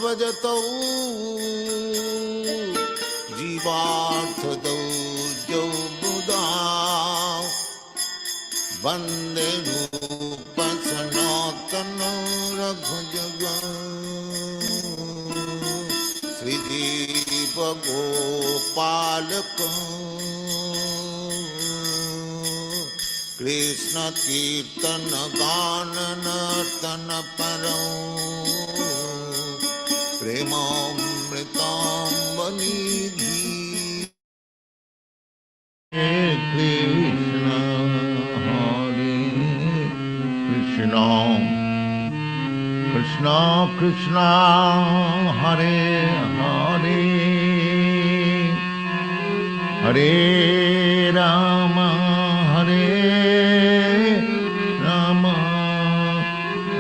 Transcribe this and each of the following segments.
भजतौ जीवार्थदौ जौ बुधा वन्दे रूप सनातन रघुजगन् श्रीजीव गोपालक कृष्ण कीर्तन गान नर्तन परौ प्रेमामृताम्बनिधि Hare Krishna Hare Krishna Krishna Krishna Hare Hare Hare Rama Hare Rama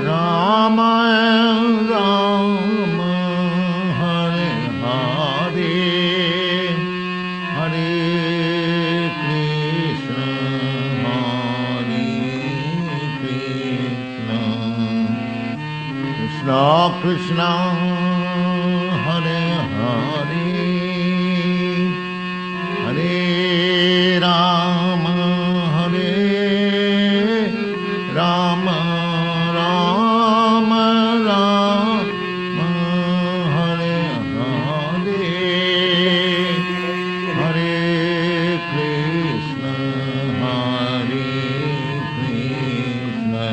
Rama Rama Hare Hare Hare Krishna Hare Krishna Krishna Krishna Hare Hare Hare Rama Hare Rama Rama Rama Hare Hare Hare Krishna Hare Krishna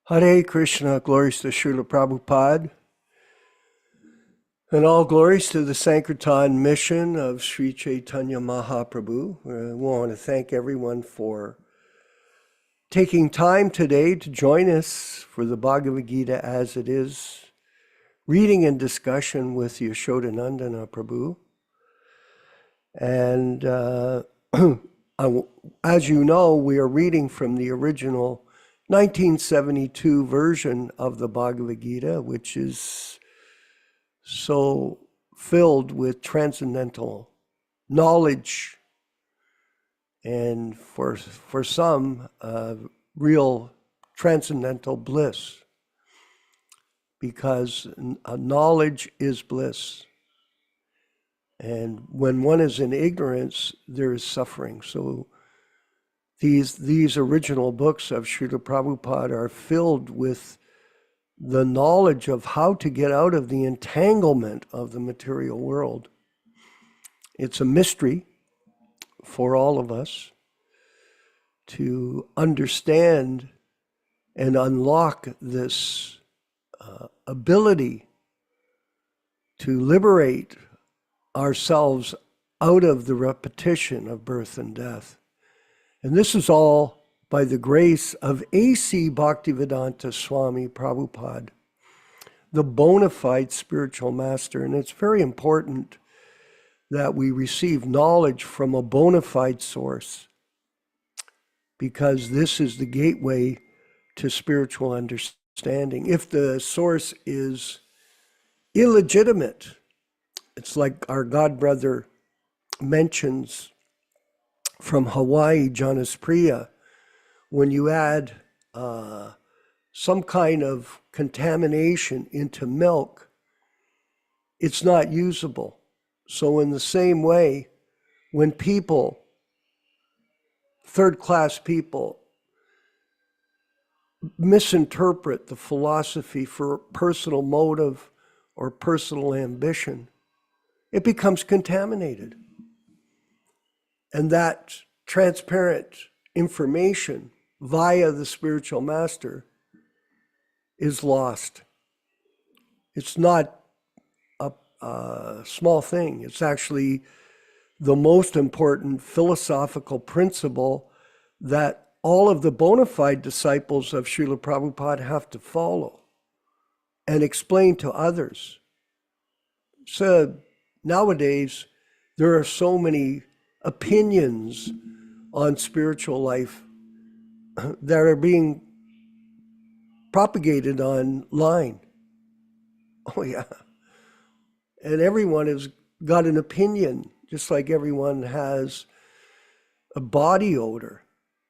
Hare Krishna, glories to Srila Prabhupada, and all glories to the Sankirtan mission of Sri Chaitanya Mahaprabhu. We want to thank everyone for taking time today to join us for the Bhagavad-gītā As It Is, reading and discussion with Yaśodā-nandana Prabhu. And as you know, we are reading from the original 1972 version of the Bhagavad-gītā, which is so filled with transcendental knowledge and for some real transcendental bliss, because knowledge is bliss. And when one is in ignorance, there is suffering. So these original books of Srila Prabhupada are filled with the knowledge of how to get out of the entanglement of the material world. It's a mystery for all of us to understand and unlock this ability to liberate ourselves out of the repetition of birth and death. And this is all by the grace of A.C. Bhaktivedanta Swami Prabhupāda, the bona fide spiritual master. And it's very important that we receive knowledge from a bona fide source, because this is the gateway to spiritual understanding. If the source is illegitimate, it's like our God brother mentions from Hawaii, Janaspriya, when you add some kind of contamination into milk, it's not usable. So in the same way, when people, third-class people, misinterpret the philosophy for personal motive or personal ambition, it becomes contaminated. And that transparent information via the spiritual master is lost. It's not a small thing. It's actually the most important philosophical principle that all of the bona fide disciples of Srila Prabhupada have to follow and explain to others. So nowadays, there are so many opinions on spiritual life that are being propagated online. Oh, yeah. And everyone has got an opinion, just like everyone has a body odor.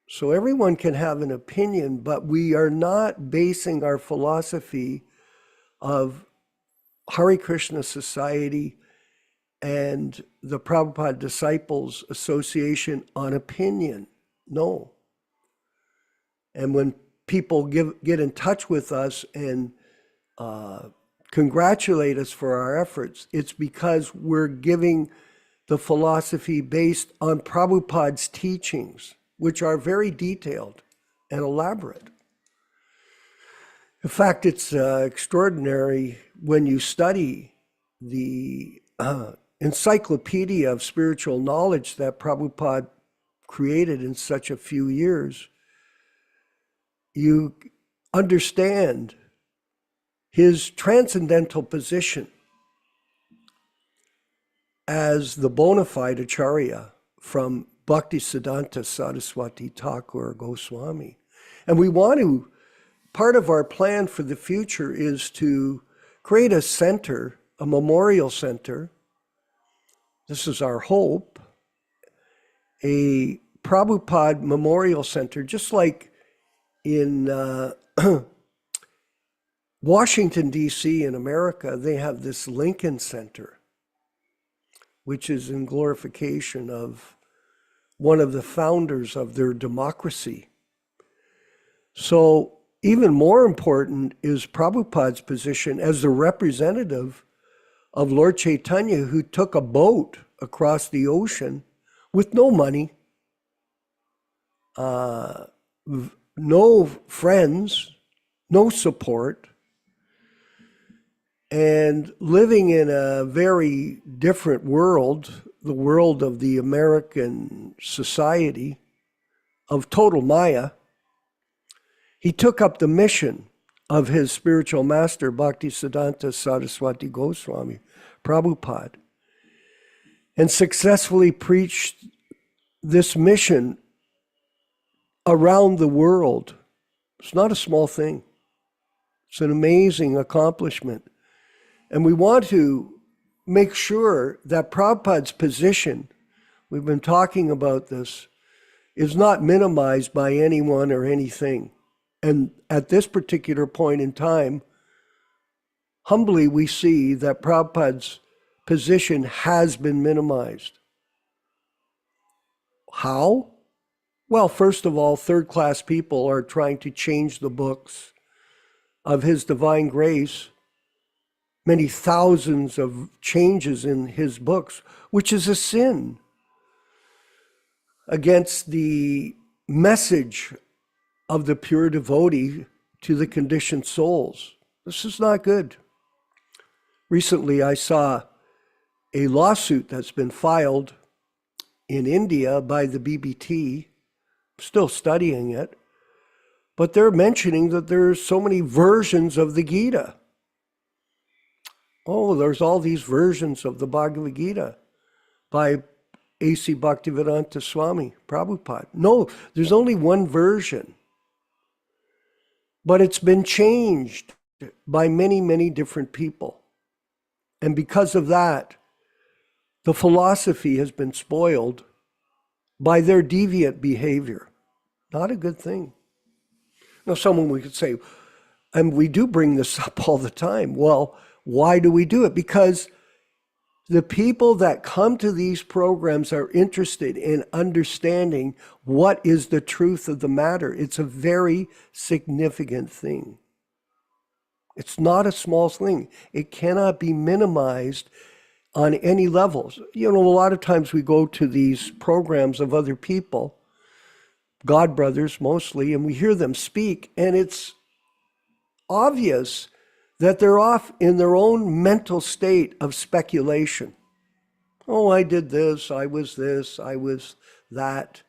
So everyone can have an opinion, but we are not basing our philosophy of Hare Krishna Society and the Prabhupada Disciples Association on opinion. No. And when people get in touch with us and congratulate us for our efforts, it's because we're giving the philosophy based on Prabhupada's teachings, which are very detailed and elaborate. In fact, it's extraordinary when you study the encyclopedia of spiritual knowledge that Prabhupada created in such a few years. You understand his transcendental position as the bona fide Acharya from Bhaktisiddhanta Saraswati Thakur Goswami. And we want to, part of our plan for the future is to create a center, a memorial center. This is our hope, a Prabhupada Memorial Center, just like in Washington, D.C. in America, they have this Lincoln Center, which is in glorification of one of the founders of their democracy. So even more important is Prabhupada's position as the representative of Lord Chaitanya, who took a boat across the ocean with no money, no friends, no support, and living in a very different world, the world of the American society of total Maya. He took up the mission of his spiritual master, Bhaktisiddhanta Saraswati Goswami Prabhupada, and successfully preached this mission around the world. It's not a small thing. It's an amazing accomplishment. And we want to make sure that Prabhupada's position, we've been talking about this, is not minimized by anyone or anything. And at this particular point in time, humbly we see that Prabhupada's position has been minimized. How? Well, first of all, third-class people are trying to change the books of His Divine Grace, many thousands of changes in his books, which is a sin against the message of the pure devotee to the conditioned souls. This is not good. Recently, I saw a lawsuit that's been filed in India by the BBT, still studying it, but they're mentioning that there's so many versions of the Gita. Oh, there's all these versions of the Bhagavad-gītā by A.C. Bhaktivedanta Swami Prabhupāda. No, there's only one version. But it's been changed by many, many different people. And because of that, the philosophy has been spoiled by their deviant behavior. Not a good thing. Now, someone we could say, and we do bring this up all the time, well, why do we do it? Because the people that come to these programs are interested in understanding what is the truth of the matter. It's a very significant thing. It's not a small thing. It cannot be minimized on any levels. You know, a lot of times we go to these programs of other people, God brothers mostly, and we hear them speak, and it's obvious that they're off in their own mental state of speculation. Oh, I did this, I was that.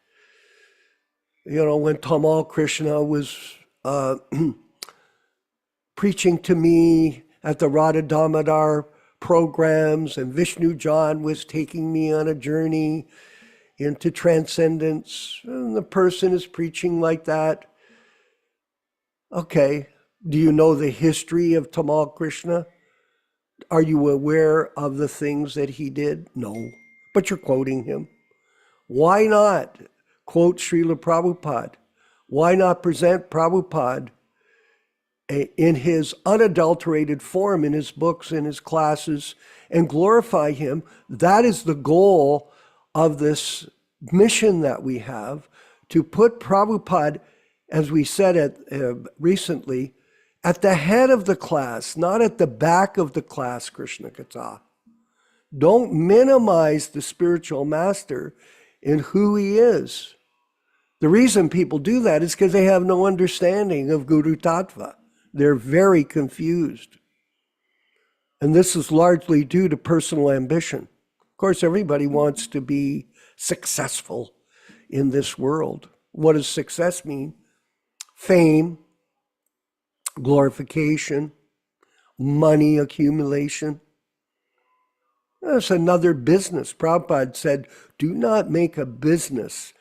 You know, when Tamal Krishna was preaching to me at the Radha Damodar programs, and Vishnu John was taking me on a journey into transcendence, and the person is preaching like that. Okay. Do you know the history of Tamal Krishna? Are you aware of the things that he did? No, but you're quoting him. Why not quote Srila Prabhupada? Why not present Prabhupada in his unadulterated form, in his books, in his classes, and glorify him? That is the goal of this mission that we have, to put Prabhupada, as we said recently, at the head of the class, not at the back of the class, Krishna Kata. Don't minimize the spiritual master in who he is. The reason people do that is because they have no understanding of Guru Tattva. They're very confused. And this is largely due to personal ambition. Of course, everybody wants to be successful in this world. What does success mean? Fame, glorification, money accumulation. That's another business. Prabhupada said, do not make a business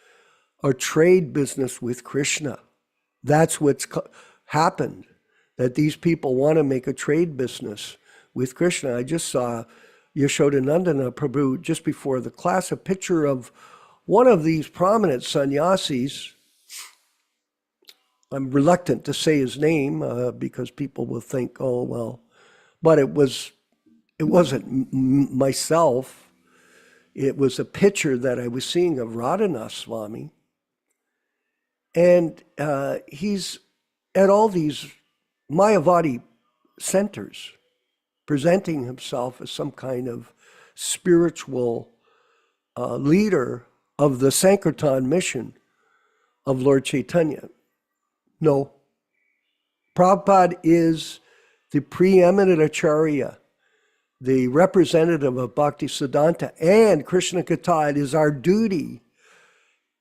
or trade business with Krishna. That's what's happened, that these people want to make a trade business with Krishna. I just saw Yaśodā-nandana Prabhu just before the class, a picture of one of these prominent sannyasis. I'm reluctant to say his name because people will think, oh, well, but it wasn't myself. It was a picture that I was seeing of Radhanath Swami. And he's at all these Mayavadi centers, presenting himself as some kind of spiritual leader of the Sankirtan mission of Lord Chaitanya. No. Prabhupada is the preeminent Acharya, the representative of Bhaktisiddhanta and Krishna Kata. It is our duty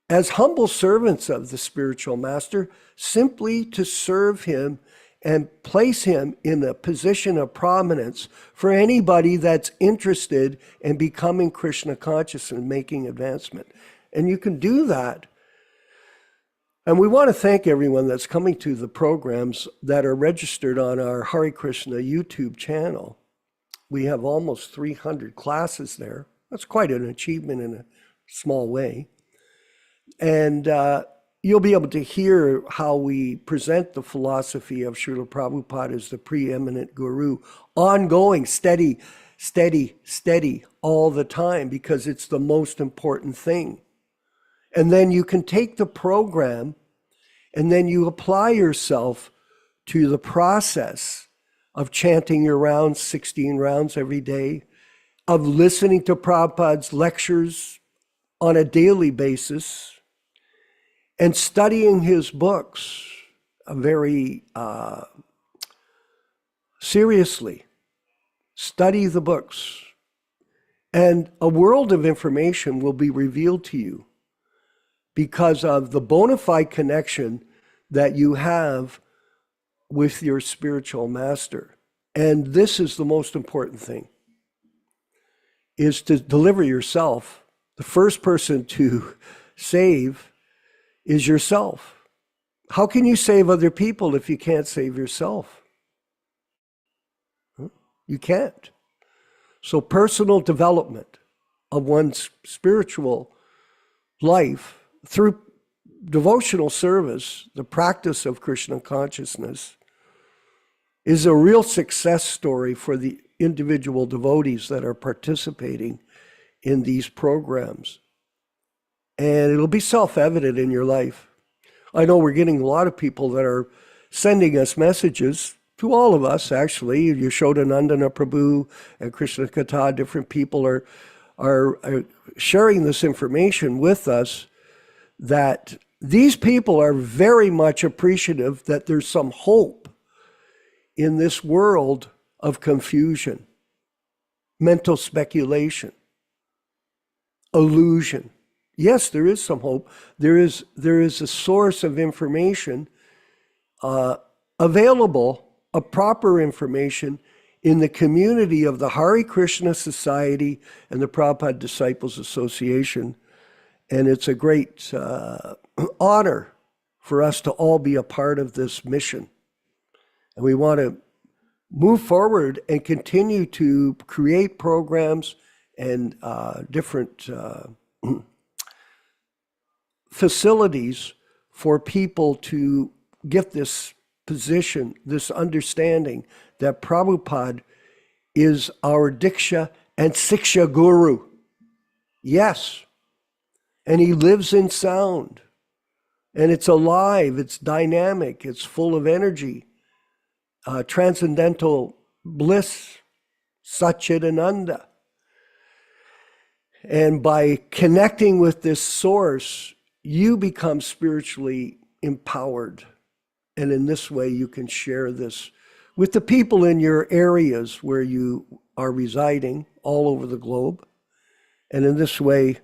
as humble servants of the spiritual master simply to serve him and place him in a position of prominence for anybody that's interested in becoming Krishna conscious and making advancement. And you can do that. And we want to thank everyone that's coming to the programs that are registered on our Hare Krishna YouTube channel. We have almost 300 classes there. That's quite an achievement in a small way. And you'll be able to hear how we present the philosophy of Srila Prabhupada as the preeminent guru, ongoing, steady, all the time, because it's the most important thing. And then you can take the program and then you apply yourself to the process of chanting your rounds, 16 rounds every day, of listening to Prabhupada's lectures on a daily basis, and studying his books very seriously. Study the books, and a world of information will be revealed to you because of the bona fide connection that you have with your spiritual master. And this is the most important thing, is to deliver yourself. The first person to save is yourself. How can you save other people if you can't save yourself? You can't. So personal development of one's spiritual life through devotional service, the practice of Krishna consciousness, is a real success story for the individual devotees that are participating in these programs. And it'll be self-evident in your life. I know we're getting a lot of people that are sending us messages, to all of us actually. Yaśodā-nandana Prabhu and Krishna Kata, different people are sharing this information with us, that these people are very much appreciative that there's some hope in this world of confusion, mental speculation, illusion. Yes, there is some hope. There is a source of information available, a proper information in the community of the Hare Krishna Society and the Prabhupada Disciples Association. And it's a great honor for us to all be a part of this mission. And we want to move forward and continue to create programs and different facilities for people to get this position, this understanding that Prabhupada is our Diksha and Siksha Guru. Yes. And he lives in sound. And it's alive, it's dynamic, it's full of energy, transcendental bliss, Satchidananda. And by connecting with this source, you become spiritually empowered. And in this way, you can share this with the people in your areas where you are residing all over the globe. And in this way,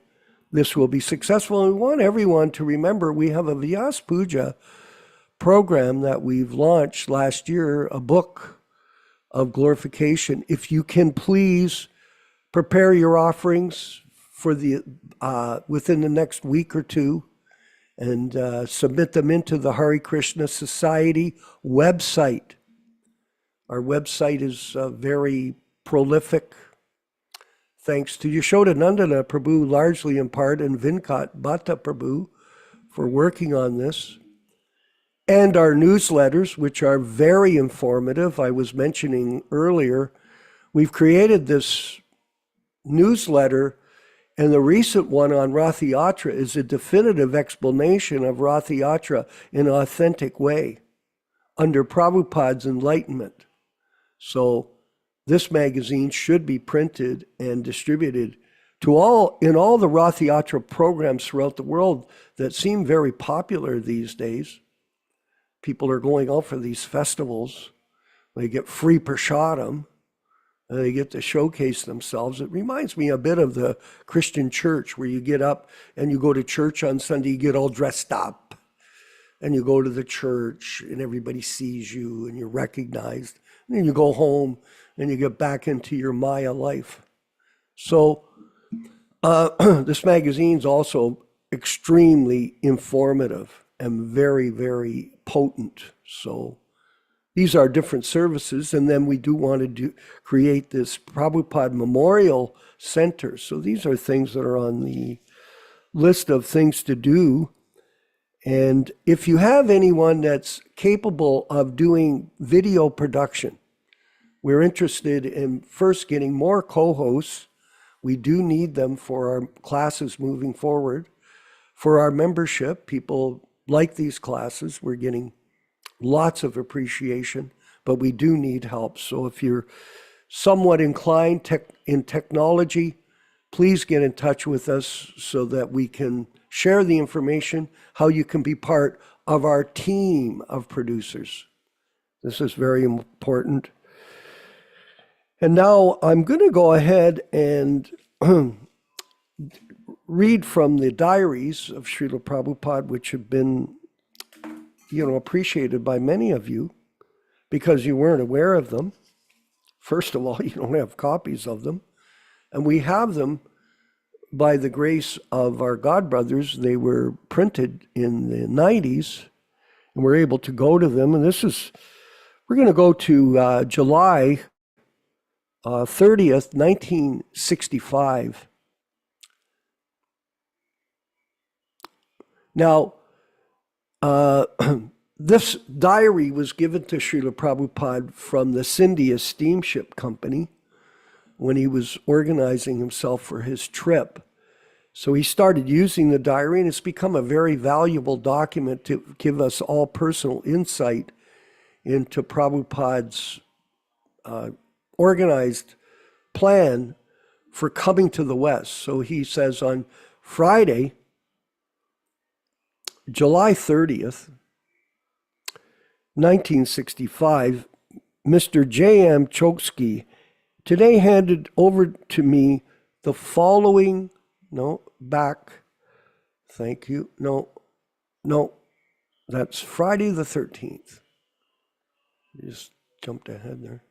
this will be successful. And we want everyone to remember we have a Vyas Puja program that we've launched last year, a book of glorification. If you can please prepare your offerings for the within the next week or two, and submit them into the Hare Krishna Society website. Our website is very prolific, thanks to Yaśodā-nandana Prabhu, largely in part, and Vinkat Bhatta Prabhu for working on this. And our newsletters, which are very informative. I was mentioning earlier, we've created this newsletter, and the recent one on Rath Yatra is a definitive explanation of Rath Yatra in an authentic way, under Prabhupada's enlightenment. So this magazine should be printed and distributed to in all the Rath Yatra programs throughout the world that seem very popular these days. People are going out for these festivals. They get free prasadam. They get to showcase themselves. It reminds me a bit of the Christian church, where you get up and you go to church on Sunday, you get all dressed up, and you go to the church and everybody sees you and you're recognized. And then you go home and you get back into your Maya life. So this magazine's also extremely informative and very, very potent. So these are different services. And then we do want to create this Prabhupada Memorial Center. So these are things that are on the list of things to do. And if you have anyone that's capable of doing video production, we're interested in first getting more co-hosts. We do need them for our classes moving forward. For our membership, people like these classes. We're getting lots of appreciation, but we do need help. So if you're somewhat inclined in technology, please get in touch with us so that we can share the information, how you can be part of our team of producers. This is very important. And now I'm going to go ahead and read from the diaries of Srila Prabhupada, which have been, appreciated by many of you because you weren't aware of them. First of all, you don't have copies of them. And we have them by the grace of our godbrothers. They were printed in the 90s, and we're able to go to them. And we're going to go to July 30th, 1965. Now, this diary was given to Srila Prabhupada from the Scindia Steamship Company when he was organizing himself for his trip. So he started using the diary, and it's become a very valuable document to give us all personal insight into Prabhupada's organized plan for coming to the West. So he says on Friday, July 30th, 1965, Mr. J.M. Choksky today handed over to me the following, thank you, that's Friday the 13th. Just jumped ahead there.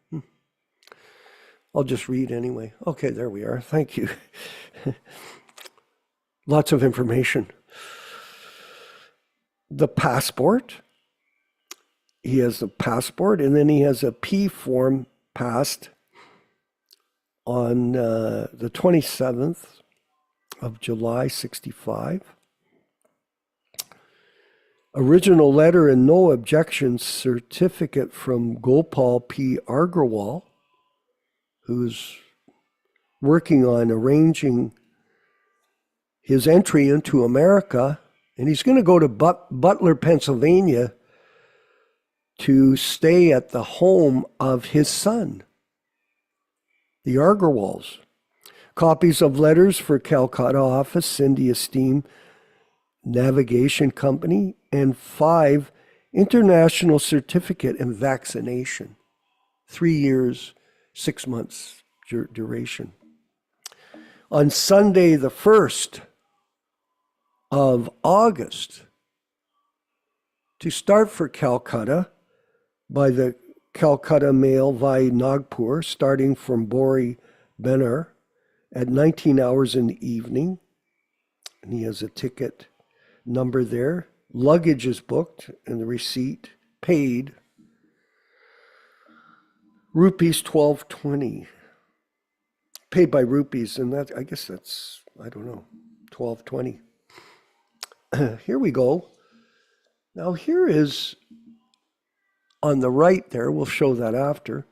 I'll just read anyway. Okay, there we are. Thank you. Lots of information. The passport he has a passport, and then he has a P form passed on the 27th of July, 65. Original letter and no objection certificate from Gopal P. Agarwal, who's working on arranging his entry into America. And he's going to go to Butler, Pennsylvania to stay at the home of his son, the Agarwals. Copies of letters for Calcutta office, Cindy Esteem Navigation Company, and 5 international certificate and vaccination. 3 years, 6 months duration. On Sunday, the 1st of August, to start for Calcutta by the Calcutta Mail via Nagpur, starting from Bori Benar at 19 hours in the evening. And he has a ticket number there. Luggage is booked and the receipt paid. Rupees 1220. Paid by rupees, and that, I guess that's, I don't know, 1220. Here we go. Now here is, on the right there, we'll show that after,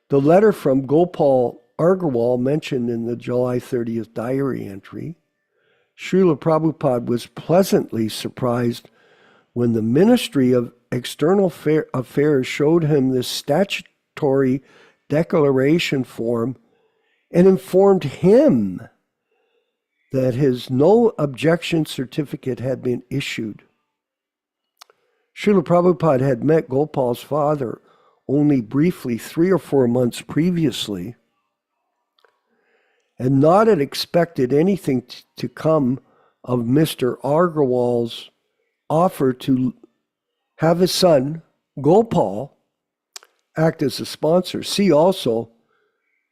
the letter from Gopal Agarwal mentioned in the July 30th diary entry. Srila Prabhupada was pleasantly surprised when the Ministry of External Affairs showed him this statutory declaration form and informed him that his no objection certificate had been issued. Srila Prabhupada had met Gopal's father only briefly 3 or 4 months previously, and not had expected anything to come of Mr. Agarwal's offer to have his son, Gopal, act as a sponsor. See also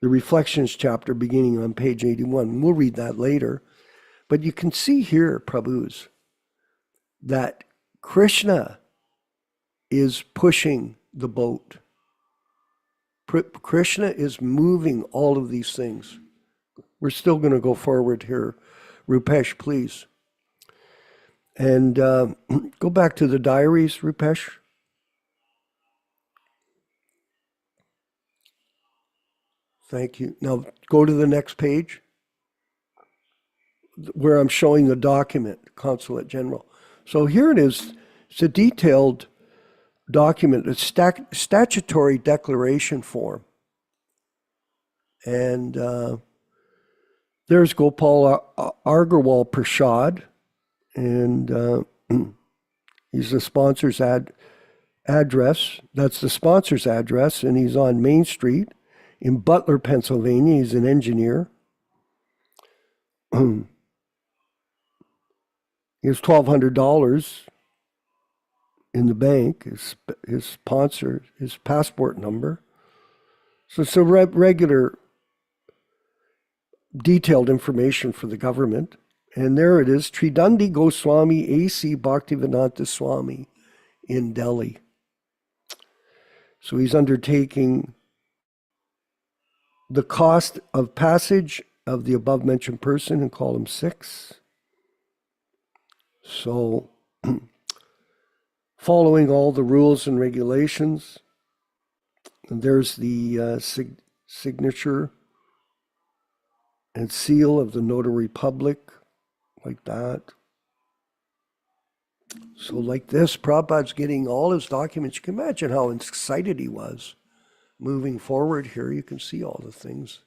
the Reflections chapter beginning on page 81. We'll read that later. But you can see here, Prabhus, that Krishna is pushing the boat. Krishna is moving all of these things. We're still going to go forward here. Rupesh, please. And go back to the diaries, Rupesh. Thank you. Now go to the next page where I'm showing the document, Consulate General. So here it is. It's a detailed document, a statutory declaration form. And there's Gopal Agarwal Prasad, and he's the sponsor's address. That's the sponsor's address, and he's on Main Street in Butler, Pennsylvania. He's an engineer. He has $1,200 in the bank, his sponsor, his passport number. So it's a regular detailed information for the government. And there it is, Tridandi Goswami A.C. Bhaktivedanta Swami in Delhi. So he's undertaking the cost of passage of the above mentioned person in column 6. So following all the rules and regulations, and there's the signature and seal of the notary public, like that. So like this, Prabhupada's getting all his documents. You can imagine how excited he was moving forward here. You can see all the things,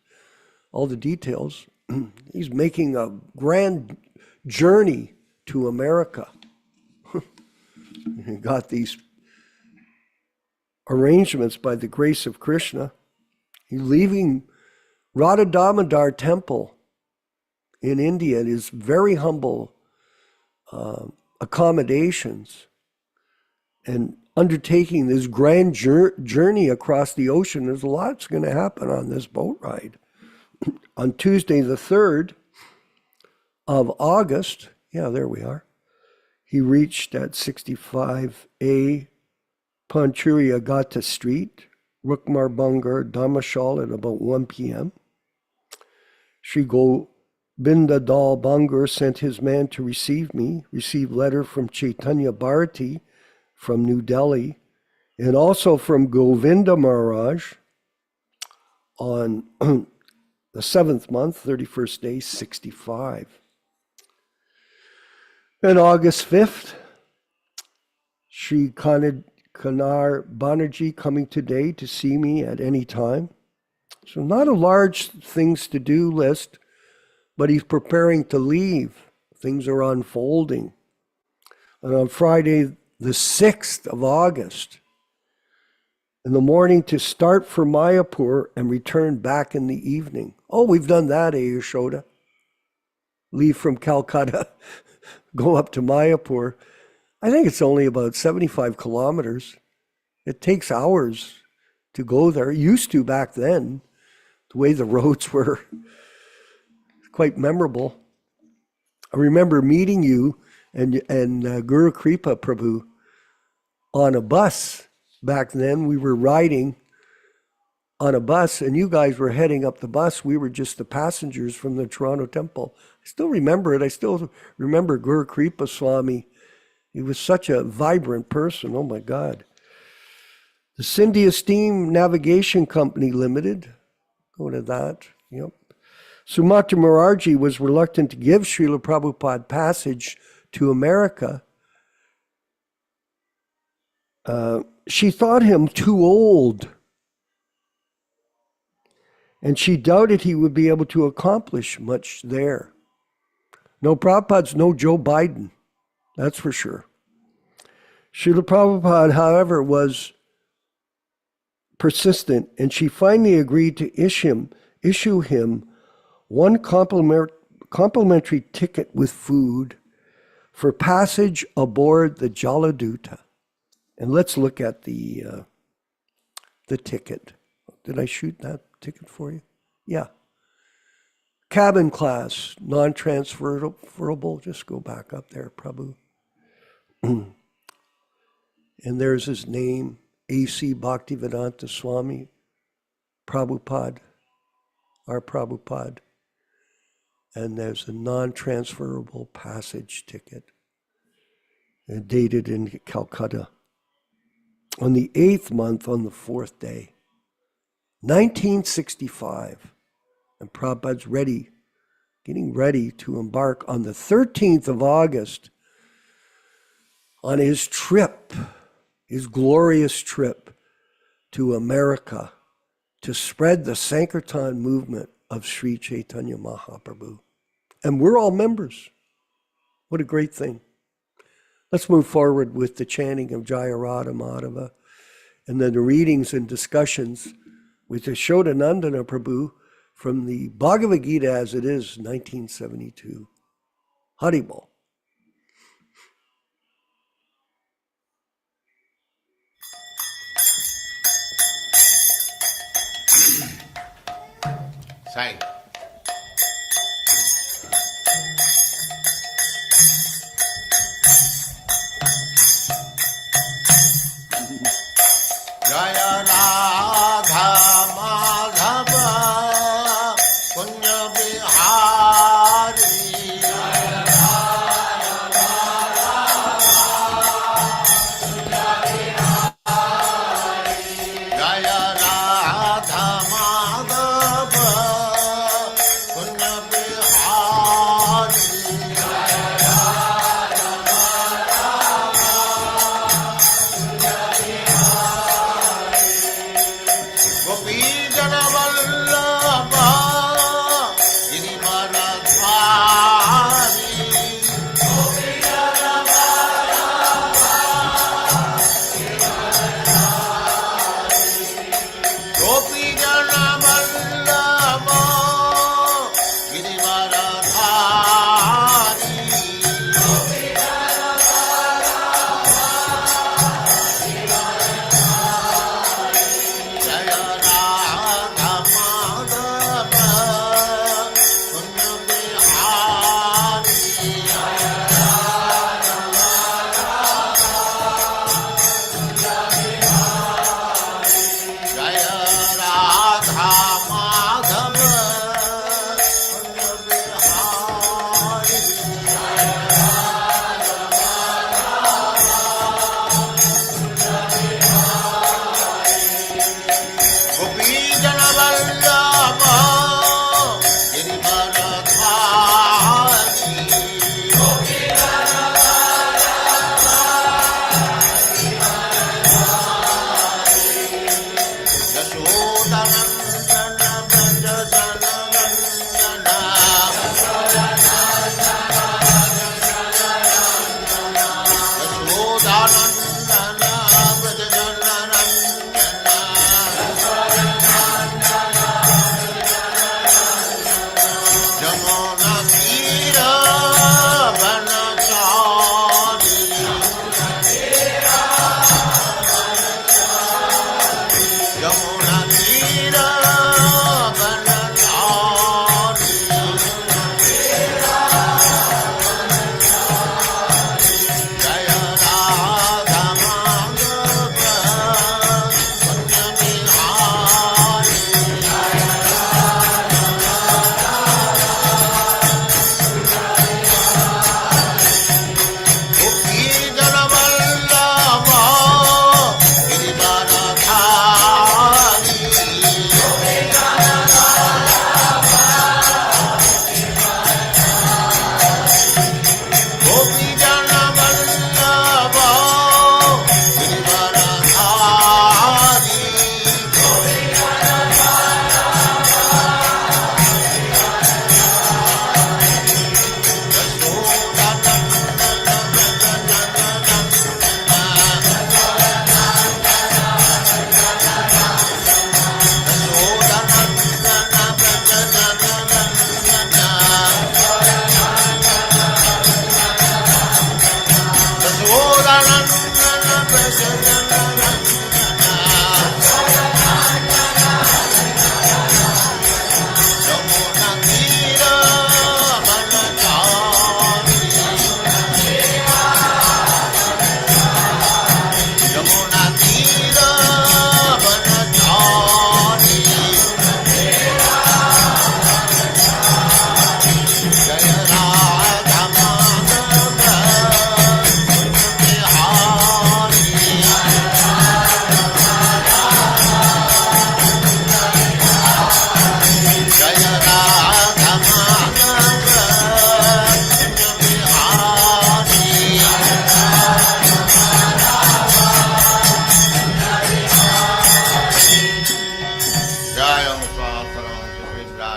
all the details. He's making a grand journey to America. He got these arrangements by the grace of Krishna. He's leaving Radha Damodar Temple in India. It is very humble accommodations, and undertaking this grand journey across the ocean. There's a lot that's going to happen on this boat ride. On Tuesday, the 3rd of August, yeah, there we are, he reached at 65A Panchuriya Gata Street, Rukmar Bangar, Dharmashal at about 1 p.m. Sri Govinda Dal Bangar sent his man to receive me, received letter from Chaitanya Bharati from New Delhi, and also from Govinda Maharaj on the 7th month, 31st day, 65. And August 5th, Sri Kanar Banerjee coming today to see me at any time. So not a large things to do list, but he's preparing to leave. Things are unfolding. And on Friday, the 6th of August, in the morning to start for Mayapur and return back in the evening. Oh, we've done that, Yasoda. Leave from Calcutta, go up to Mayapur. I think it's only about 75 kilometers. It takes hours to go there. It used to back then, the way the roads were quite memorable. I remember meeting you and Guru Kripa Prabhu on a bus. Back then, we were riding on a bus, and you guys were heading up the bus. We were just the passengers from the Toronto temple. I still remember it. I still remember Guru Kripa Swami. He was such a vibrant person. Oh, my God. The Scindia Steam Navigation Company Limited. Go to that. Yep. Sumatra Morarji was reluctant to give Srila Prabhupada passage to America. She thought him too old, and she doubted he would be able to accomplish much there. No, Prabhupada's no Joe Biden, that's for sure. Srila Prabhupada, however, was persistent, and she finally agreed to issue him one complimentary ticket with food for passage aboard the Jaladuta. And let's look at the ticket. Did I shoot that ticket for you? Yeah. Cabin class, non-transferable. Just go back up there, Prabhu. And there's his name, A.C. Bhaktivedanta Swami Prabhupāda, our Prabhupada. And there's a non-transferable passage ticket, dated in Calcutta. On the 8th month, on the 4th day, 1965, and Prabhupada's ready, getting ready to embark on the 13th of August on his trip, his glorious trip to America to spread the Sankirtan movement of Sri Chaitanya Mahaprabhu. And we're all members. What a great thing. Let's move forward with the chanting of Jaya Radha Madhava and then the readings and discussions with Yaśodā-nandana Prabhu from the Bhagavad-gītā As It Is, 1972. Haribol. Sai. Jaya Radha Madhava Punya Bihari. Jaya Radha Madhava Jaya Radha Madhava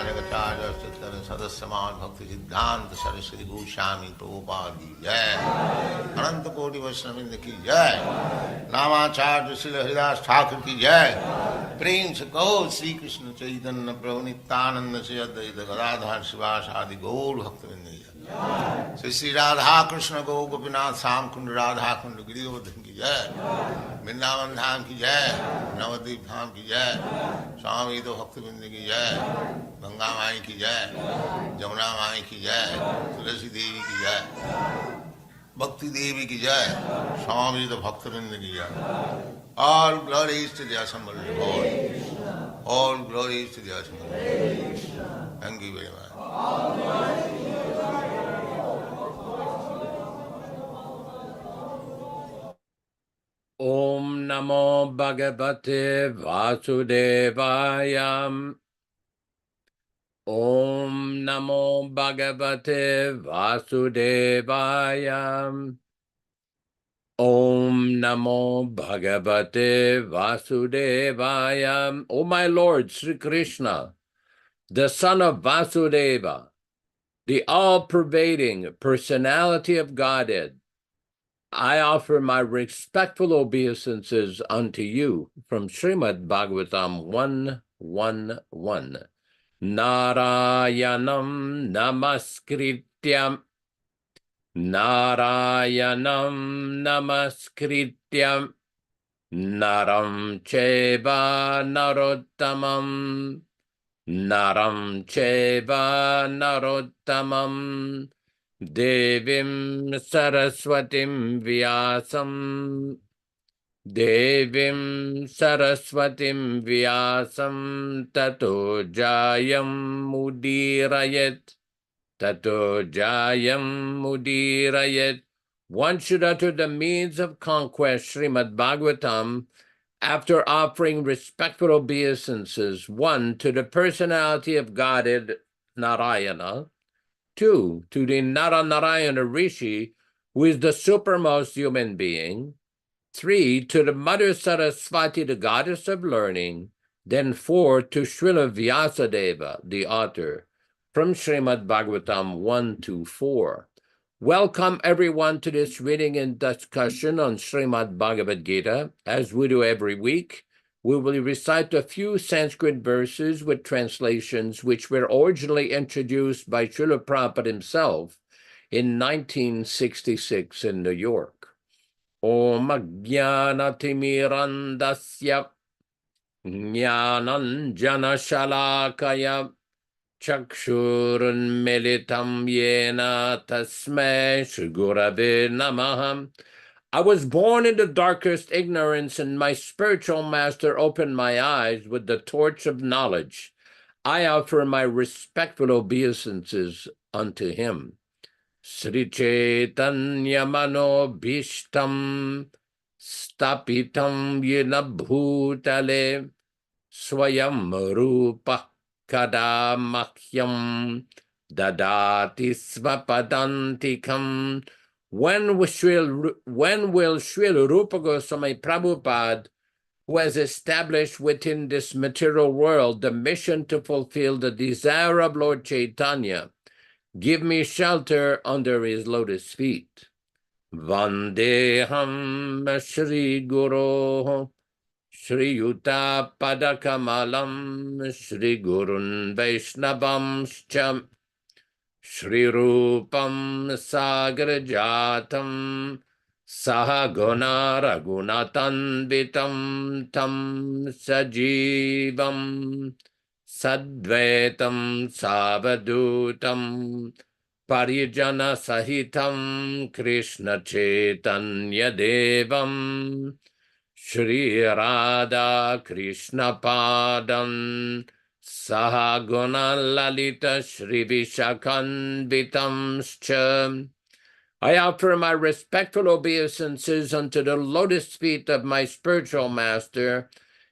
Jagacharya Chittara Sadasyaman Bhakti Siddhanta Saraswati Goswami Prabhupada ki jai. Ananta Koti Vaishnavindra ki jai. Namacharya Srila Haridas Thakur ki jai. Prem se kaho Sri Krishna Chaitanya Prabhu Nityananda Sri Advaita Gadadhar Sivas Adi Gaur Bhaktivinoda ki jai. Sri Radha Krishna Go Gopinath Sam Kund Radha Kund Giridhavan ki jai. Vrindavan Dham ki jai. Navadvip Dham ki jai. Swami Bhaktivinoda ki jai. Ganga Mai ki jai. Jamuna Mai ki jai. Tulasi Devi ki jai. Bhakti Devi ki jai. Swami Bhaktivinoda ki jai. All glories to the assembled Lord. All glories to the assembled Lord. Thank you very much. Om Namo Bhagavate Vasudevaya. Om Namo Bhagavate Vasudevaya. Om Namo Bhagavate Vasudevaya. O my Lord Sri Krishna, the son of Vasudeva, the all-pervading personality of Godhead, I offer my respectful obeisances unto you from Srimad Bhagavatam 1:1:1. Narayanam namaskrityam. Narayanam namaskrityam. Naram cheva narottamam. Naram cheva narottamam. Devim Saraswatim Vyasam. Devim Saraswatim Vyasam Tato Jayam Mudirayat. Tato Jayam Mudirayat. One should utter the means of conquest, Srimad Bhagavatam, after offering respectful obeisances, 1, to the personality of Godhead, Narayana, 2, to the Naranarayana Rishi, who is the supermost human being, 3, to the Mother Saraswati, the goddess of learning, then 4, to Srila Vyasadeva, the author, from Srimad Bhagavatam 1-4. Welcome everyone to this reading and discussion on Srimad Bhagavad-gītā. As we do every week, we will recite a few Sanskrit verses with translations which were originally introduced by Srila Prabhupada himself in 1966 in New York. Om Ajnanatimirandasya Jnananjana Shalakaya Chakshurunmilitam Yena Tasmai Shri Gurave Namah. I was born in the darkest ignorance, and my spiritual master opened my eyes with the torch of knowledge. I offer my respectful obeisances unto him. Sri Chaitanya Mano Bhishtam Stapitam Yena Bhutale Swayam Rupa Kada Mahyam Dadati Svapadantikam. When will Srila Rupa Goswami Prabhupada, who has established within this material world the mission to fulfill the desire of Lord Chaitanya, give me shelter under his lotus feet? Vandeham Shri Guru Shri Yuta Padakamalam Shri Gurun Vaishnavamscha Shri Rupam Sagrajatam Sahaguna Ragunatanvitam Tam Sajivam Sadvaitam Savadutam Parijana Sahitam Krishna Chaitanya Devam Shri Radha Krishna Padam Sahaguna Lalita Shri Vishakanvitamscha. I offer my respectful obeisances unto the lotus feet of my spiritual master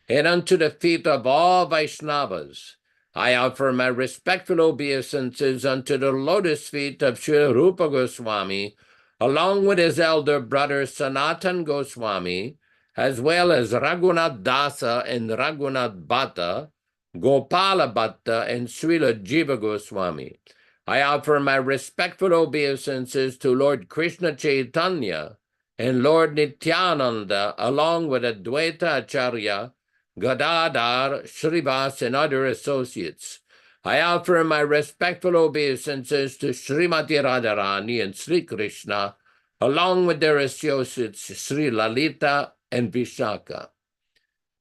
and unto the feet of all Vaishnavas. I offer my respectful obeisances unto the lotus feet of Sri Rupa Goswami, along with his elder brother Sanatan Goswami, as well as Raghunath Dasa and Raghunath Bhatta, Gopala Bhatta, and Srila Jiva Goswami. I offer my respectful obeisances to Lord Krishna Chaitanya and Lord Nityananda, along with Advaita Acharya, Gadadhar, Srivas, and other associates. I offer my respectful obeisances to Srimati Radharani and Sri Krishna, along with their associates Sri Lalita and Vishaka.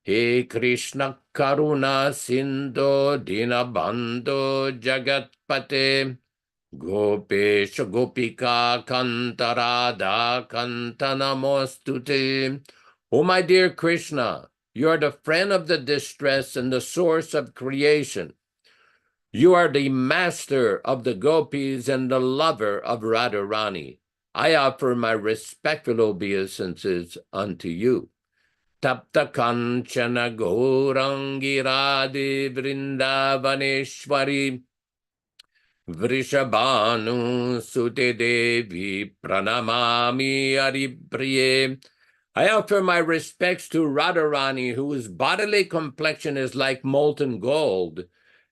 He Krishna Karuna Sindhu Dinabandhu Jagatpate Gopesha Gopika Kanta Radha Kanta Namostute. O my dear Krishna, you are the friend of the distressed and the source of creation. You are the master of the gopis and the lover of Radharani. I offer my respectful obeisances unto you. Tapta Kanchana Gaurangi Radhe Vrindavaneshwari Vrishabhanu Sute Devi Pranamami Haripriye. I offer my respects to Radharani, whose bodily complexion is like molten gold,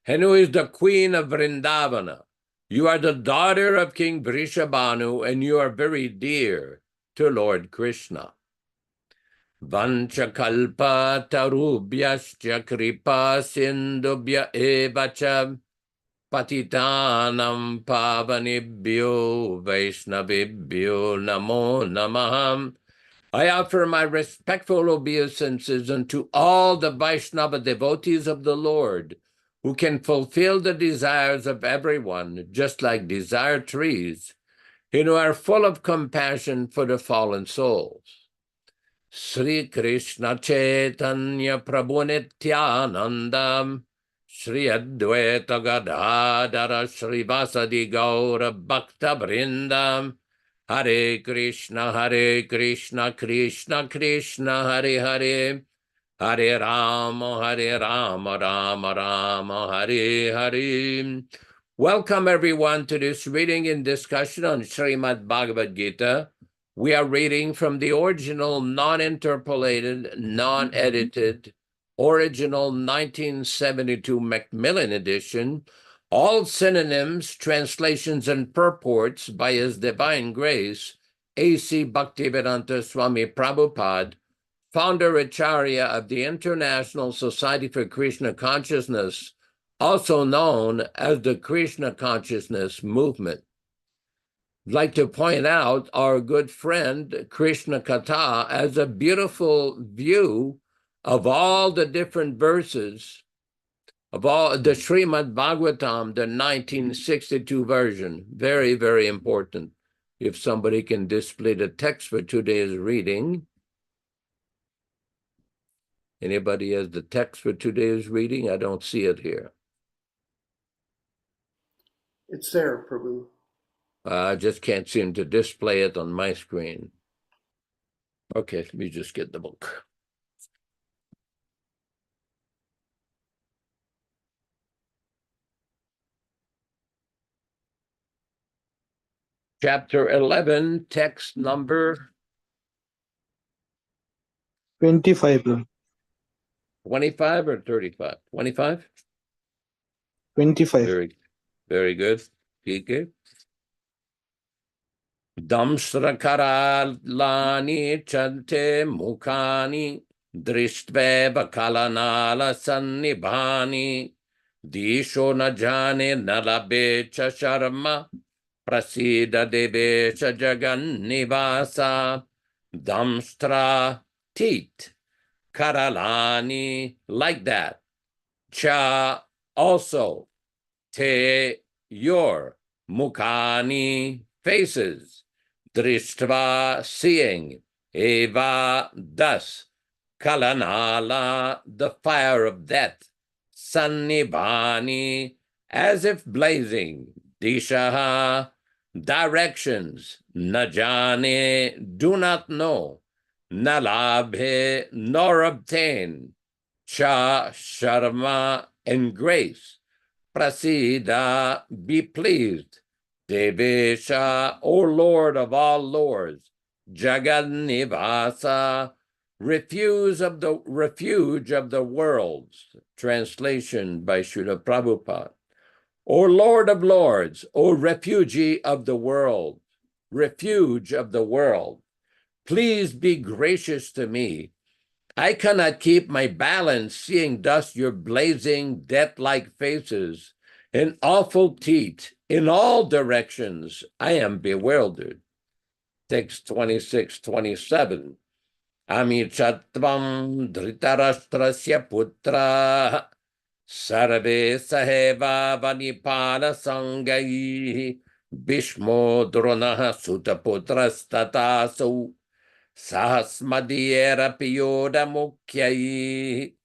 and who is the queen of Vrindavana. You are the daughter of King Vrishabhanu, and you are very dear to Lord Krishna. Vanchakalpa tarubhyascha kripa sindubhya evacha patitanam pavanibhyo vaishnavibhyo namo namaham. I offer my respectful obeisances unto all the Vaishnava devotees of the Lord, who can fulfill the desires of everyone, just like desire trees, and who are full of compassion for the fallen souls. Sri Krishna Chaitanya Prabhu Nityananda, Sri Advaita Gadadhara Srivasadi Gaura Bhakta Vrindam, Hare Krishna Krishna Krishna Hare Hare, Hare Rama Rama Rama Hare Hare. Welcome everyone to this reading and discussion on Srimad Bhagavad-gītā. We are reading from the original, non-interpolated, non-edited, original 1972 Macmillan edition, all synonyms, translations, and purports by His Divine Grace A.C. Bhaktivedanta Swami Prabhupāda, Founder-Ācārya of the International Society for Krishna Consciousness, also known as the Krishna Consciousness Movement. I'd like to point out our good friend Krishna Katha as a beautiful view of all the different verses of all the Srimad Bhagavatam, the 1962 version. Very, very important. If somebody can display the text for today's reading. Anybody has the text for today's reading? I don't see it here. It's there, Prabhu. I just can't seem to display it on my screen. Okay, let me just get the book. Chapter 11, text number 25, bro. 25 or 35? 25? 25. Very, very good. Okay. Damsrakaralani chante mukhani dristveva kalanala sannibhani disho na jane nalabe cha sharma prasida deve cha jagannivasa damstra tit karalani, like that, cha also, te your, mukhani faces, drishtva seeing, eva thus, kalanala the fire of death, sannibhani as if blazing, dishaha directions, najane do not know, nalabhe nor obtain, cha sharma and grace, prasida be pleased, devesha O Lord of all lords, jagannivasa refuge of the worlds. Translation by Srila Prabhupada. O Lord of Lords, O refugee of the world, refuge of the world, please be gracious to me. I cannot keep my balance, seeing thus your blazing, death-like faces and awful teeth in all directions. I am bewildered. Text 26-27. Amichatvam dhritarashtrasya putra sarve saheva vanipala sangai Bhishmo Dronaha sutaputrastatasu sahasmadiyera piyoda mukyai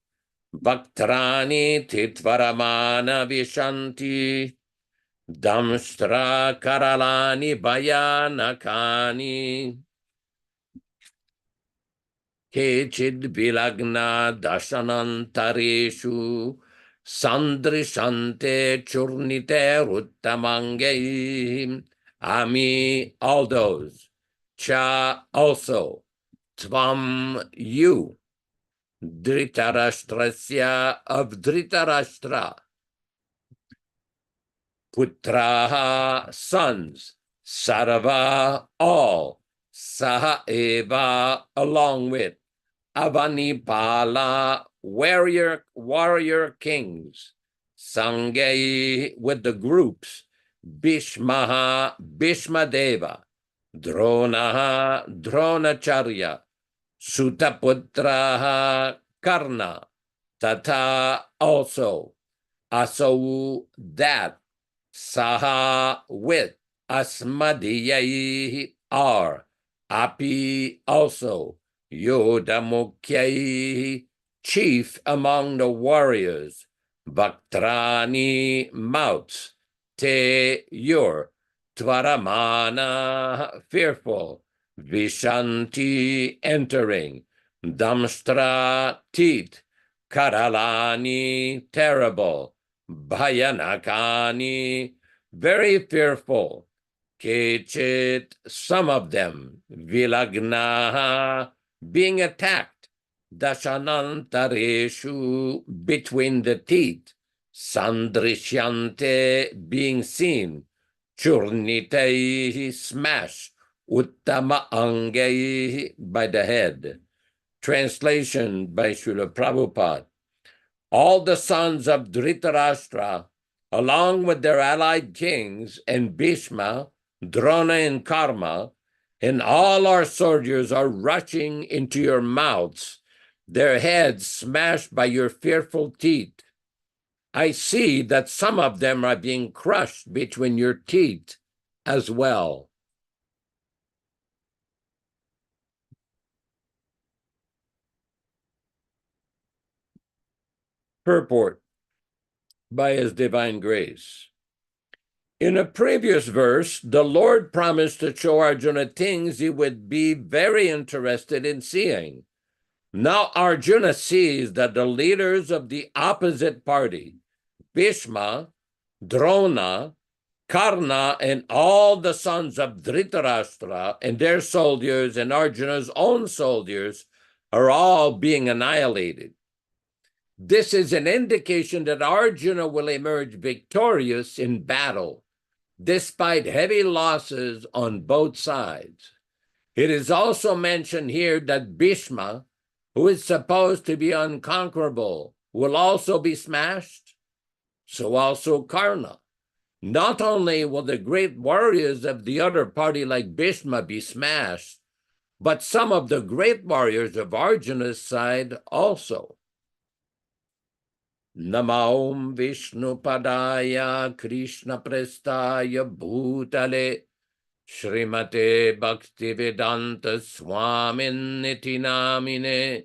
Bhaktrani titvaramana vishanti damshtra karalani bhayanakani Kechid vilagna dashanantareshu sandrishante churnite ruttamangai Ami, all those. Cha, also. Tvam, you. Dhritarashtrasya, of Dhritarashtra. Putraha, sons. Sarva, all. Saha eva, along with. Avanipala, warrior kings. Sangai, with the groups. Bhishmaha, Bhishmadeva. Dronaha, Dronacharya. Sutaputraha, Karna. Tata, also. Asau, that. Saha, with. Asmadiyai, are. Api, also. Yodamukyai, chief among the warriors. Bhaktrani, mouths. Te, your. Tvaramana, fearful. Vishanti, entering. Damstra, teeth. Karalani, terrible. Bhayanakani, very fearful. Kechit, some of them. Vilagnaha, being attacked. Dashanantareshu, between the teeth. Sandrishyante, being seen. Churnitei, smash. Uttama angai, by the head. Translation by Srila Prabhupada. All the sons of Dhritarashtra, along with their allied kings, and Bhishma, Drona, and Karma, and all our soldiers are rushing into your mouths, their heads smashed by your fearful teeth. I see that some of them are being crushed between your teeth as well. Purport by His Divine Grace. In a previous verse, the Lord promised to show Arjuna things he would be very interested in seeing. Now Arjuna sees that the leaders of the opposite party, Bhishma, Drona, Karna, and all the sons of Dhritarashtra and their soldiers and Arjuna's own soldiers are all being annihilated. This is an indication that Arjuna will emerge victorious in battle, despite heavy losses on both sides. It is also mentioned here that Bhishma, who is supposed to be unconquerable, will also be smashed. So also Karna. Not only will the great warriors of the other party like Bhishma be smashed, but some of the great warriors of Arjuna's side also. Namaum Vishnu Padaya Krishna Prestaya Bhutale Srimate Bhaktivedanta Swami Namine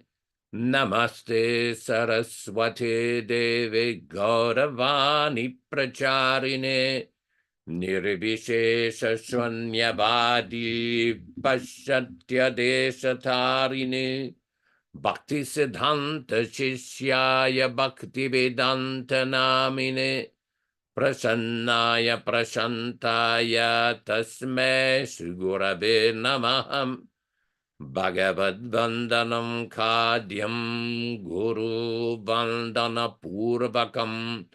Namaste Saraswati Devi Gauravani Pracharine Nirvishesha Shwanyavadi Pashatya Deshatarine Bhakti Siddhanta Shishyaya Bhaktivedanta Namine Prasannaya Prashantaya Tasme Sri Gurave Namaham Bhagavad Vandanam Khadyam Guru Vandana Purvakam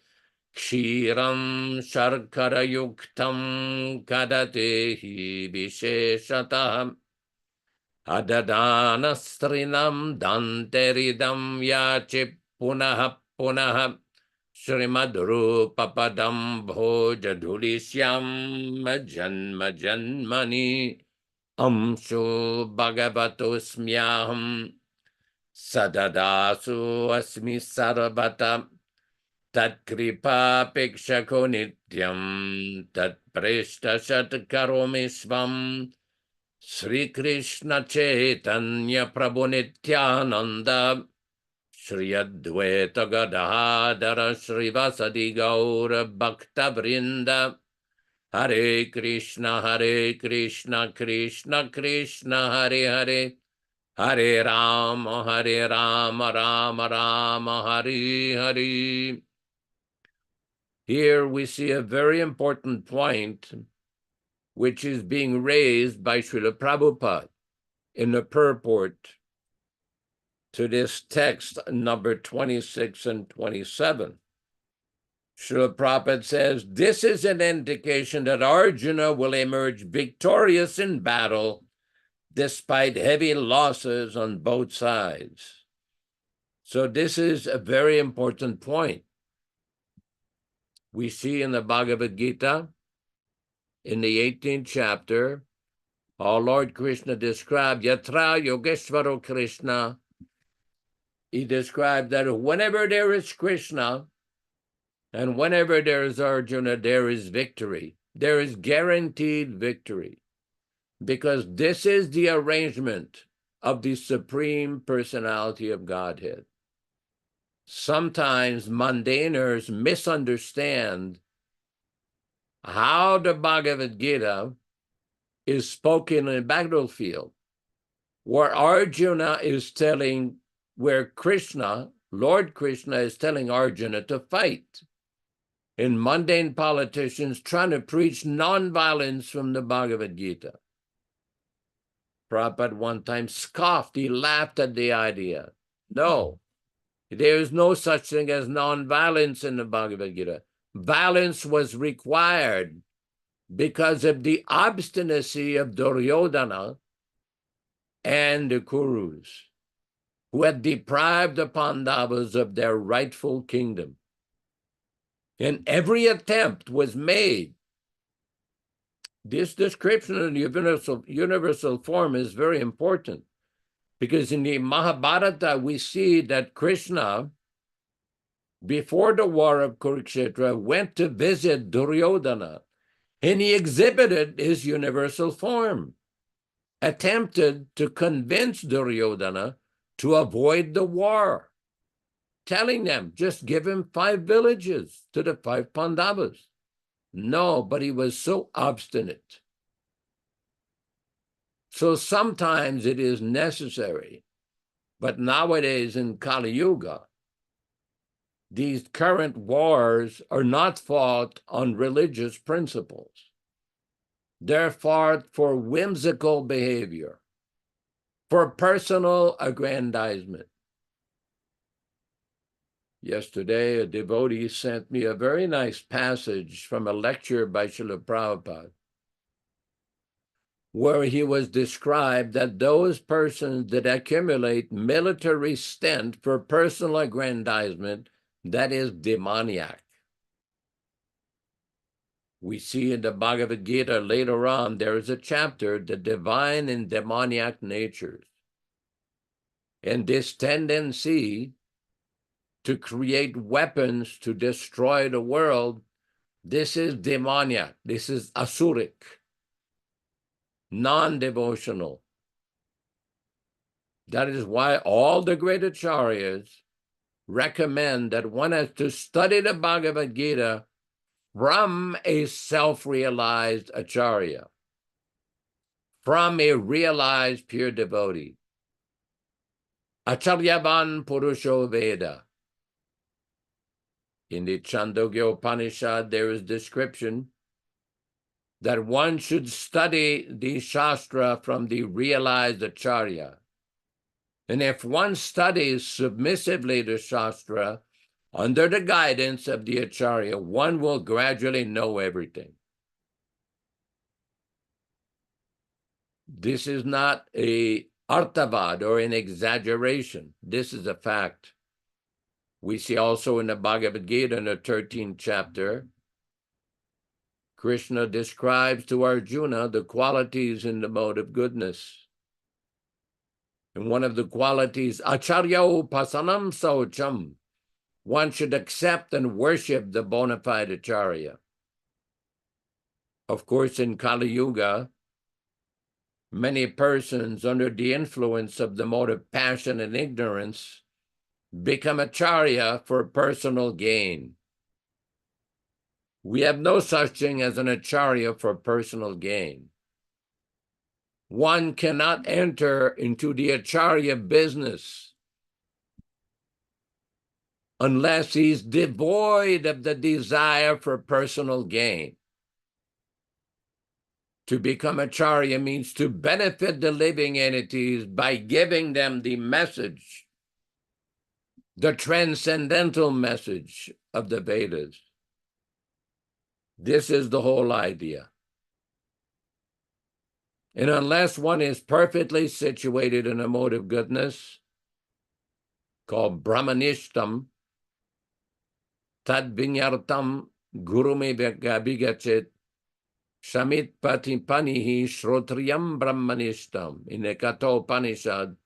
Kshiram Sharkara Yuktam Kadatehi Visheshatah Adadana-strinam danteridam yachi punaha punaha Srimad-rupa-padam bhoja-dhulisyam janma-janmani amsho bhagavatosmyaham sadadasu asmi sarvata tat-kripa-pikshako nityam tat-prishta-shat-karomi svam Sri Krishna Chaitanya Prabhu Nityananda Shri Advaita Gadadhara Srivasadi Gaura Bhakta Vrinda Hare Krishna Krishna Krishna Hare Hare Hare Rama Rama Rama Hare Hare. Here we see a very important point which is being raised by Srila Prabhupada in the purport to this text number 26 and 27. Srila Prabhupada says, this is an indication that Arjuna will emerge victorious in battle despite heavy losses on both sides. So this is a very important point. We see in the Bhagavad-gītā, in the 18th chapter, our Lord Krishna described Yatra Yogeshvaro Krishna. He described that whenever there is Krishna and whenever there is Arjuna, there is victory. There is guaranteed victory because this is the arrangement of the Supreme Personality of Godhead. Sometimes mundaners misunderstand how the Bhagavad-gītā is spoken in a battlefield, where Arjuna is telling, where Krishna, Lord Krishna is telling Arjuna to fight. In mundane politicians trying to preach non-violence from the Bhagavad-gītā. Prabhupada one time scoffed, he laughed at the idea. No, there is no such thing as non-violence in the Bhagavad-gītā. Violence was required because of the obstinacy of Duryodhana and the Kurus, who had deprived the Pandavas of their rightful kingdom. And every attempt was made. This description in universal form is very important, because in the Mahabharata we see that Krishna, before the war of Kurukshetra, went to visit Duryodhana, and he exhibited his universal form, attempted to convince Duryodhana to avoid the war, telling them, just give him 5 villages to the 5 Pandavas. No, but he was so obstinate. So sometimes it is necessary, but nowadays in Kali Yuga, these current wars are not fought on religious principles. They're fought for whimsical behavior, for personal aggrandizement. Yesterday, a devotee sent me a very nice passage from a lecture by Srila Prabhupada, where he was described that those persons that accumulate military strength for personal aggrandizement, that is demoniac. We see in the Bhagavad-gītā later on, there is a chapter, the divine and demoniac natures. And this tendency to create weapons to destroy the world, this is demoniac, this is asuric, non-devotional. That is why all the great acharyas recommend that one has to study the Bhagavad-gītā from a self-realized acharya, from a realized pure devotee. Acharyavan Purusho Veda. In the Chandogya Upanishad, there is description that one should study the Shastra from the realized Acharya. And if one studies submissively the Shastra under the guidance of the Acharya, one will gradually know everything. This is not a artavad or an exaggeration. This is a fact. We see also in the Bhagavad-gītā in the 13th chapter, Krishna describes to Arjuna the qualities in the mode of goodness. And one of the qualities, acharya upasanam saucham, one should accept and worship the bona fide acharya. Of course, in Kali Yuga, many persons under the influence of the mode of passion and ignorance become acharya for personal gain. We have no such thing as an acharya for personal gain. One cannot enter into the acharya business unless he's devoid of the desire for personal gain. To become acharya means to benefit the living entities by giving them the message, the transcendental message of the Vedas. This is the whole idea. And unless one is perfectly situated in a mode of goodness, called Brahmanishtam, Tad Vinyartam Gurume Gabigachet, Shamit Patipanihi Shrotriyam Brahmanishtam. In the Kathopanishad,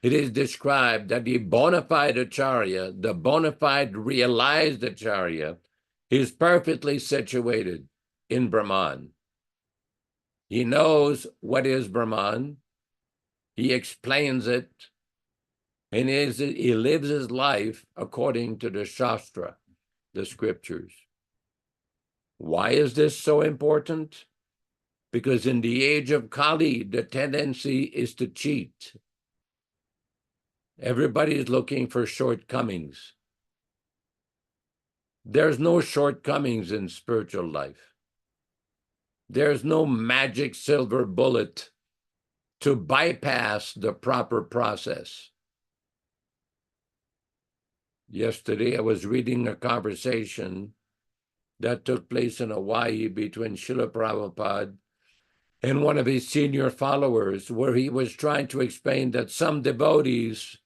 it is described that the bona fide acharya, the bona fide realized acharya, is perfectly situated in Brahman. He knows what is Brahman, he explains it, and he lives his life according to the Shastra, the scriptures. Why is this so important? Because in the age of Kali, the tendency is to cheat. Everybody is looking for shortcomings. There's no shortcomings in spiritual life. There's no magic silver bullet to bypass the proper process. Yesterday, I was reading a conversation that took place in Hawaii between Srila Prabhupada and one of his senior followers, where he was trying to explain that some devotees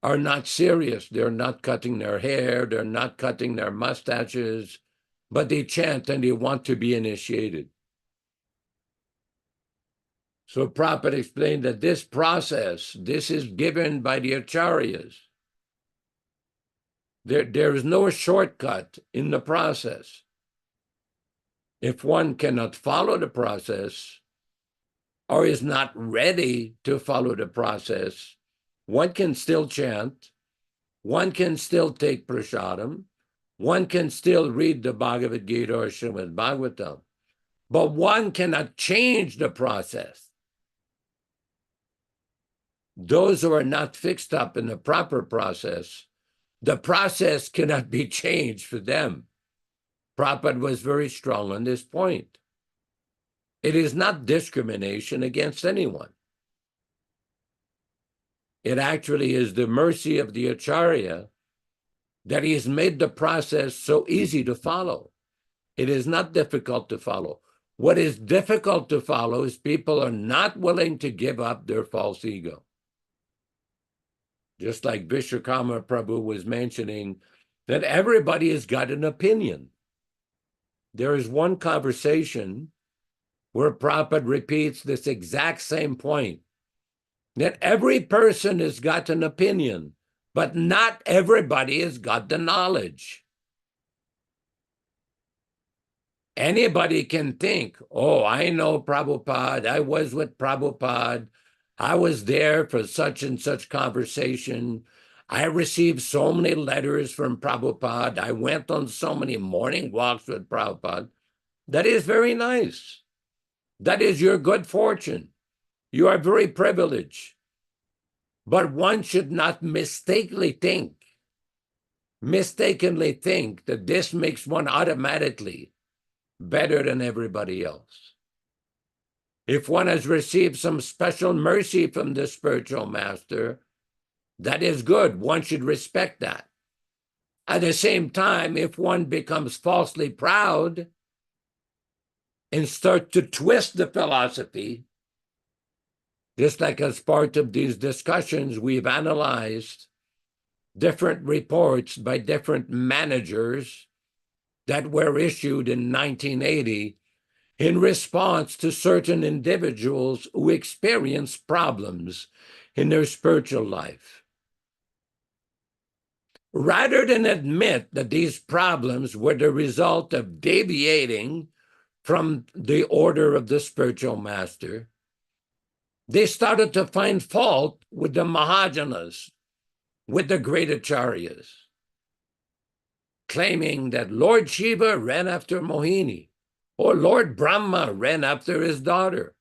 are not serious. They're not cutting their hair, they're not cutting their mustaches, but they chant and they want to be initiated. So Prabhupada explained that this process, this is given by the acharyas. There is no shortcut in the process. If one cannot follow the process or is not ready to follow the process, one can still chant, one can still take prasadam, one can still read the Bhagavad-gītā or Srimad Bhagavatam, but one cannot change the process. Those who are not fixed up in the proper process, the process cannot be changed for them. Prabhupada was very strong on this point. It is not discrimination against anyone. It actually is the mercy of the Acharya that he has made the process so easy to follow. It is not difficult to follow. What is difficult to follow is people are not willing to give up their false ego. Just like Vishwakarma Prabhu was mentioning, that everybody has got an opinion. There is one conversation where Prabhupada repeats this exact same point, that every person has got an opinion, but not everybody has got the knowledge. Anybody can think, oh, I know Prabhupada, I was with Prabhupada, I was there for such and such conversation, I received so many letters from Prabhupada, I went on so many morning walks with Prabhupada. That is very nice. That is your good fortune. You are very privileged. But one should not mistakenly think that this makes one automatically better than everybody else. If one has received some special mercy from the spiritual master, that is good. One should respect that. At the same time, if one becomes falsely proud and starts to twist the philosophy, just like as part of these discussions, we've analyzed different reports by different managers that were issued in 1980 in response to certain individuals who experienced problems in their spiritual life. Rather than admit that these problems were the result of deviating from the order of the spiritual master, they started to find fault with the Mahajanas, with the great Acharyas, claiming that Lord Shiva ran after Mohini, or Lord Brahma ran after his daughter,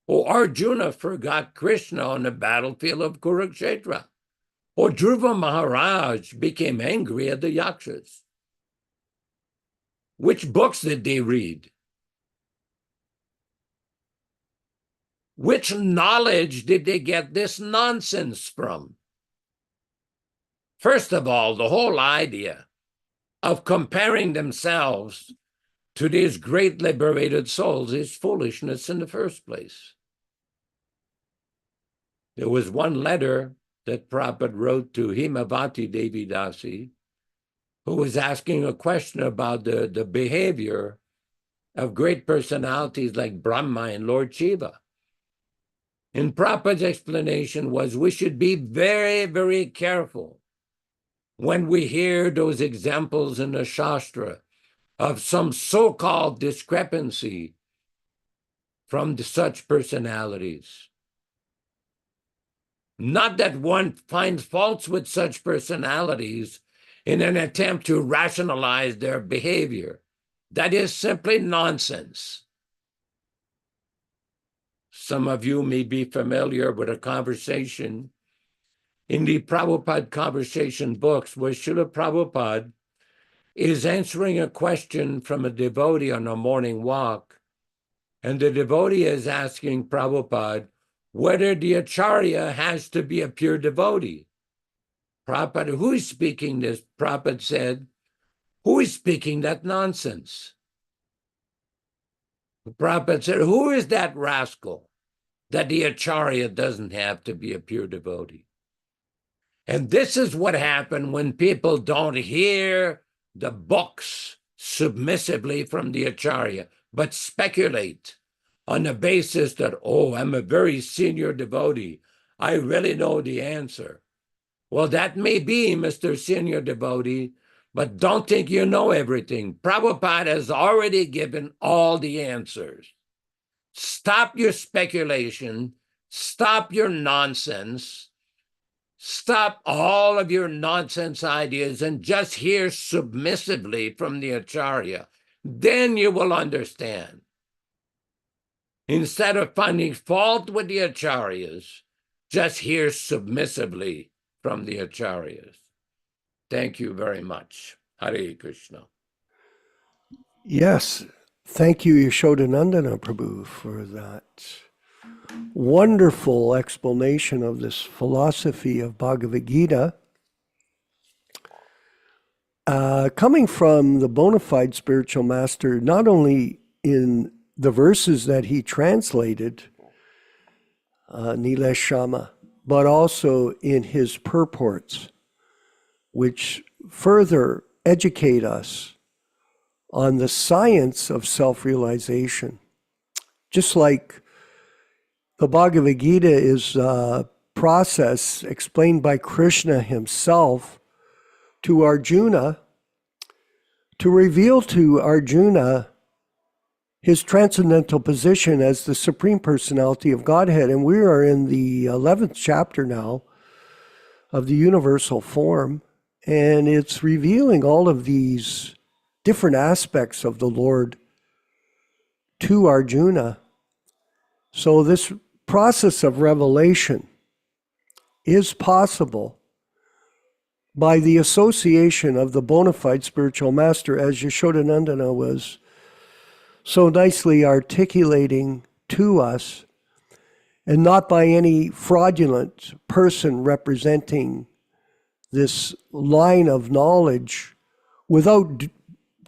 or Arjuna forgot Krishna on the battlefield of Kurukshetra, or Dhruva Maharaj became angry at the Yakshas. Which books did they read? Which knowledge did they get this nonsense from? First of all, the whole idea of comparing themselves to these great liberated souls is foolishness in the first place. There was one letter that Prabhupada wrote to Himavati Devi Dasi, who was asking a question about the behavior of great personalities like Brahma and Lord Shiva. And Prabhupada's explanation was we should be very, very careful when we hear those examples in the Shastra of some so-called discrepancy from such personalities. Not that one finds faults with such personalities in an attempt to rationalize their behavior. That is simply nonsense. Some of you may be familiar with a conversation in the Prabhupada conversation books where Srila Prabhupada is answering a question from a devotee on a morning walk, and the devotee is asking Prabhupada whether the Acharya has to be a pure devotee. Prabhupada, who is speaking this? Prabhupada said, who is speaking that nonsense? Prabhupada said, who is that rascal that the Acharya doesn't have to be a pure devotee? And this is what happened when people don't hear the books submissively from the Acharya, but speculate on the basis that, oh, I'm a very senior devotee. I really know the answer. Well, that may be, Mr. Senior Devotee, but don't think you know everything. Prabhupada has already given all the answers. Stop your speculation. Stop your nonsense. Stop all of your nonsense ideas and just hear submissively from the Acharya. Then you will understand. Instead of finding fault with the Acharyas, just hear submissively from the Acharyas. Thank you very much. Hare Krishna. Yes, thank you, Yaśodā-nandana Prabhu, for that wonderful explanation of this philosophy of Bhagavad-gītā. Coming from the bona fide spiritual master, not only in the verses that he translated, Nilesh Sharma, but also in his purports, which further educate us on the science of self-realization. Just like the Bhagavad-gītā is a process explained by Krishna himself to Arjuna to reveal to Arjuna his transcendental position as the Supreme Personality of Godhead. And we are in the 11th chapter now of the Universal Form, and it's revealing all of these different aspects of the Lord to Arjuna. So this process of revelation is possible by the association of the bona fide spiritual master, as Yaśodā-nandana was so nicely articulating to us, and not by any fraudulent person representing this line of knowledge without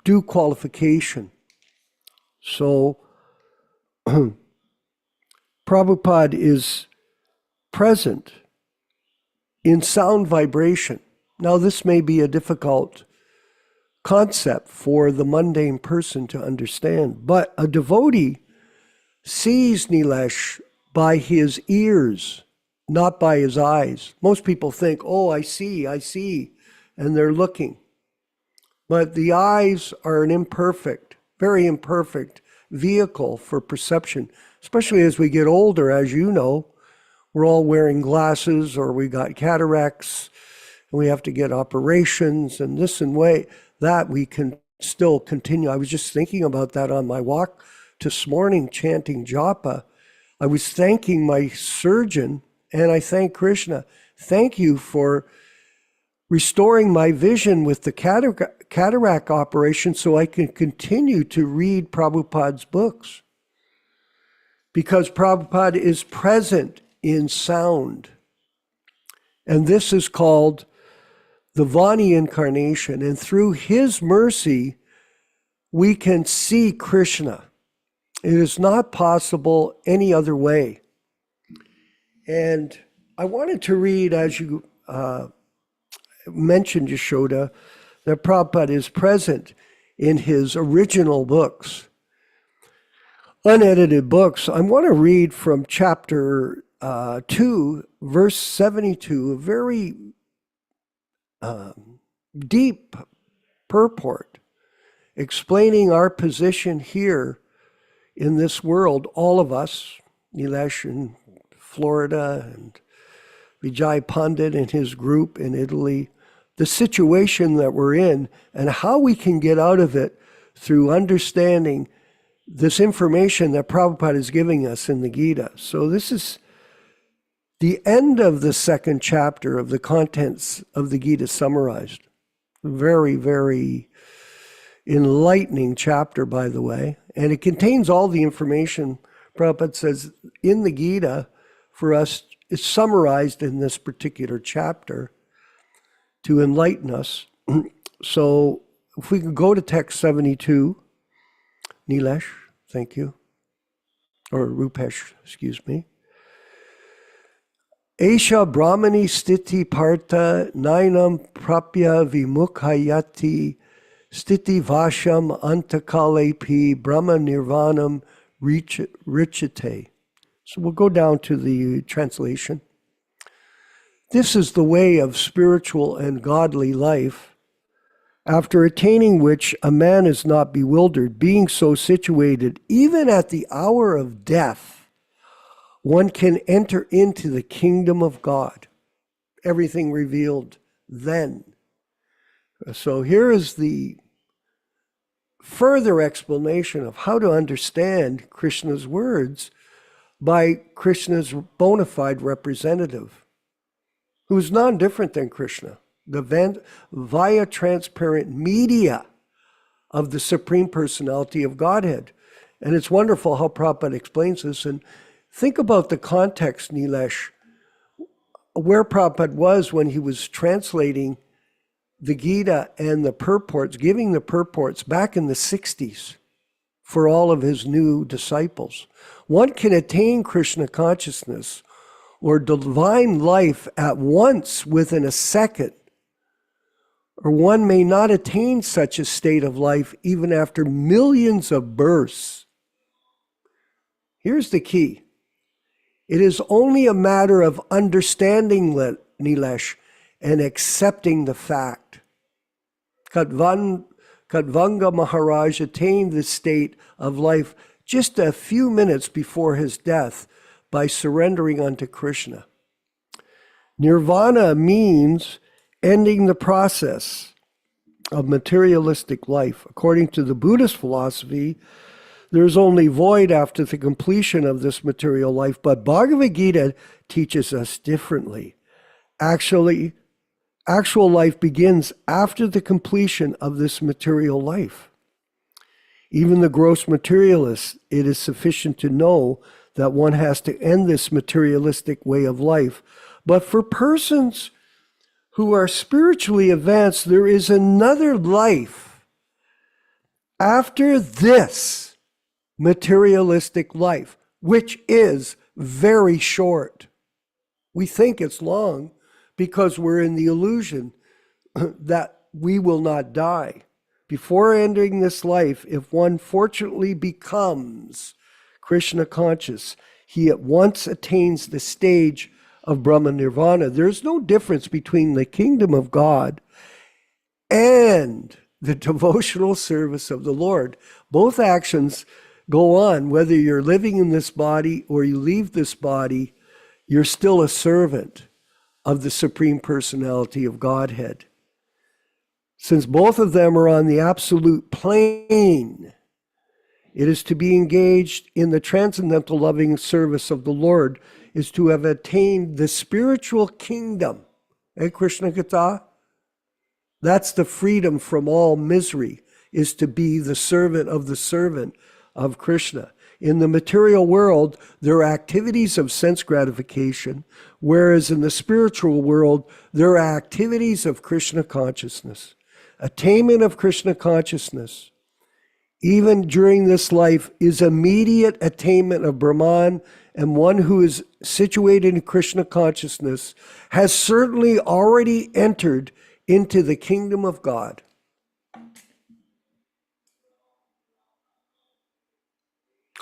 due qualification. So Prabhupada is present in sound vibration. Now, this may be a difficult concept for the mundane person to understand, but a devotee sees Nilesh by his ears, not by his eyes. Most people think, oh, I see, and they're looking. But the eyes are an imperfect, very imperfect vehicle for perception, especially as we get older. As you know, we're all wearing glasses, or we got cataracts, and we have to get operations, and this and that we can still continue. I was just thinking about that on my walk this morning, chanting japa. I was thanking my surgeon, and I thank Krishna. Thank you for restoring my vision with the cataract operation so I can continue to read Prabhupada's books. Because Prabhupada is present in sound. And this is called the Vani incarnation. And through his mercy, we can see Krishna. It is not possible any other way. And I wanted to read, as you mentioned, Yaśodā, that Prabhupada is present in his original books, unedited books. I want to read from chapter 2, verse 72, a very deep purport, explaining our position here in this world, all of us, Nilesh in Florida and Vijay Pandit and his group in Italy, the situation that we're in and how we can get out of it through understanding this information that Prabhupada is giving us in the Gita. So this is the end of the second chapter of the contents of the Gita summarized. Very, very enlightening chapter, by the way. And it contains all the information Prabhupada says in the Gita for us. It's summarized in this particular chapter to enlighten us. So if we could go to text 72, Nilesh, thank you. Or Rupesh, excuse me. Esha Brahmani Stiti Partha Nainam Prapya Vimukhayati Stiti Vasham Antakalepi Brahma Nirvanam Richate. So we'll go down to the translation. This is the way of spiritual and godly life, after attaining which a man is not bewildered, being so situated, even at the hour of death, one can enter into the kingdom of God. Everything revealed then. So here is the further explanation of how to understand Krishna's words by Krishna's bona fide representative, who is non-different than Krishna, via transparent media of the Supreme Personality of Godhead. And it's wonderful how Prabhupada explains this. And think about the context, Nilesh, where Prabhupada was when he was translating the Gita and the purports, giving the purports back in the 60s for all of his new disciples. One can attain Krishna consciousness or divine life at once within a second, or one may not attain such a state of life even after millions of births. Here's the key. It is only a matter of understanding, Nilesh, and accepting the fact. Kadvanga Maharaj attained this state of life just a few minutes before his death by surrendering unto Krishna. Nirvana means ending the process of materialistic life. According to the Buddhist philosophy, there's only void after the completion of this material life, but Bhagavad-gītā teaches us differently. Actually, actual life begins after the completion of this material life. Even the gross materialist, it is sufficient to know that one has to end this materialistic way of life. But for persons who are spiritually advanced, there is another life after this materialistic life, which is very short. We think it's long because we're in the illusion that we will not die. Before ending this life, if one fortunately becomes Krishna conscious, he at once attains the stage of Brahma Nirvana. There's no difference between the kingdom of God and the devotional service of the Lord. Both actions go on. Whether you're living in this body or you leave this body, you're still a servant of the Supreme Personality of Godhead. Since both of them are on the absolute plane, it is to be engaged in the transcendental loving service of the Lord is to have attained the spiritual kingdom. Hey, Krishna Gita? That's the freedom from all misery, is to be the servant of Krishna. In the material world, there are activities of sense gratification, whereas in the spiritual world, there are activities of Krishna consciousness. Attainment of Krishna consciousness, even during this life, is immediate attainment of Brahman, and one who is situated in Krishna consciousness has certainly already entered into the kingdom of God.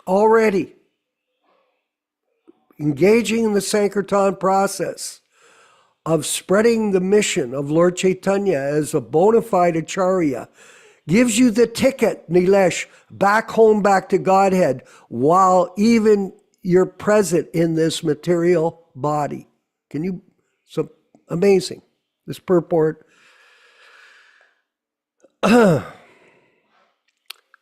Already engaging in the Sankirtan process of spreading the mission of Lord Chaitanya as a bona fide Acharya gives you the ticket, Nilesh, back home, back to Godhead, while even you're present in this material body. So amazing, this purport.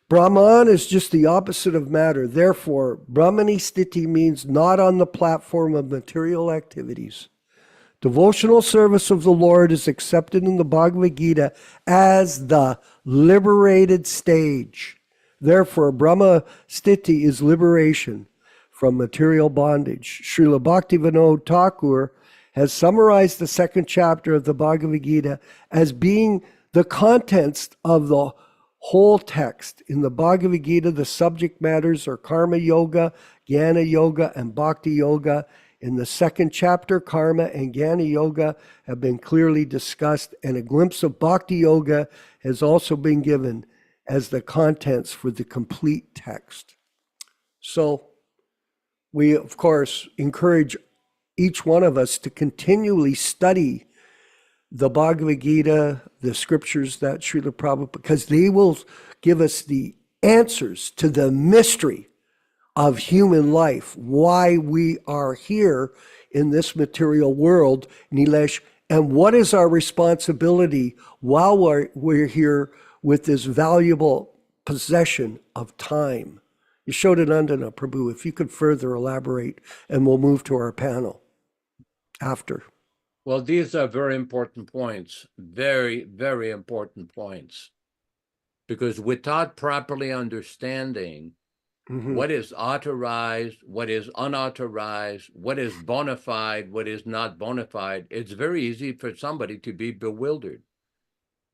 Brahman is just the opposite of matter. Therefore, Brahmani Sthiti means not on the platform of material activities. Devotional service of the Lord is accepted in the Bhagavad-gītā as the liberated stage. Therefore, Brahma Sthiti is liberation from material bondage. Srila Bhaktivedanta Thakur has summarized the second chapter of the Bhagavad-gītā as being the contents of the whole text. In the Bhagavad-gītā, the subject matters are Karma Yoga, Jnana Yoga, and Bhakti Yoga. In the second chapter, Karma and Jnana Yoga have been clearly discussed, and a glimpse of Bhakti Yoga has also been given as the contents for the complete text. So we, of course, encourage each one of us to continually study the Bhagavad-gītā, the scriptures that Srila Prabhupada, because they will give us the answers to the mystery of human life, why we are here in this material world, Nilesh, and what is our responsibility while we're here with this valuable possession of time. Yaśodā-nandana Prabhu, if you could further elaborate, and we'll move to our panel after. Well, these are very important points, very, very important points, because without properly understanding what is authorized, what is unauthorized, what is bona fide, what is not bona fide, it's very easy for somebody to be bewildered.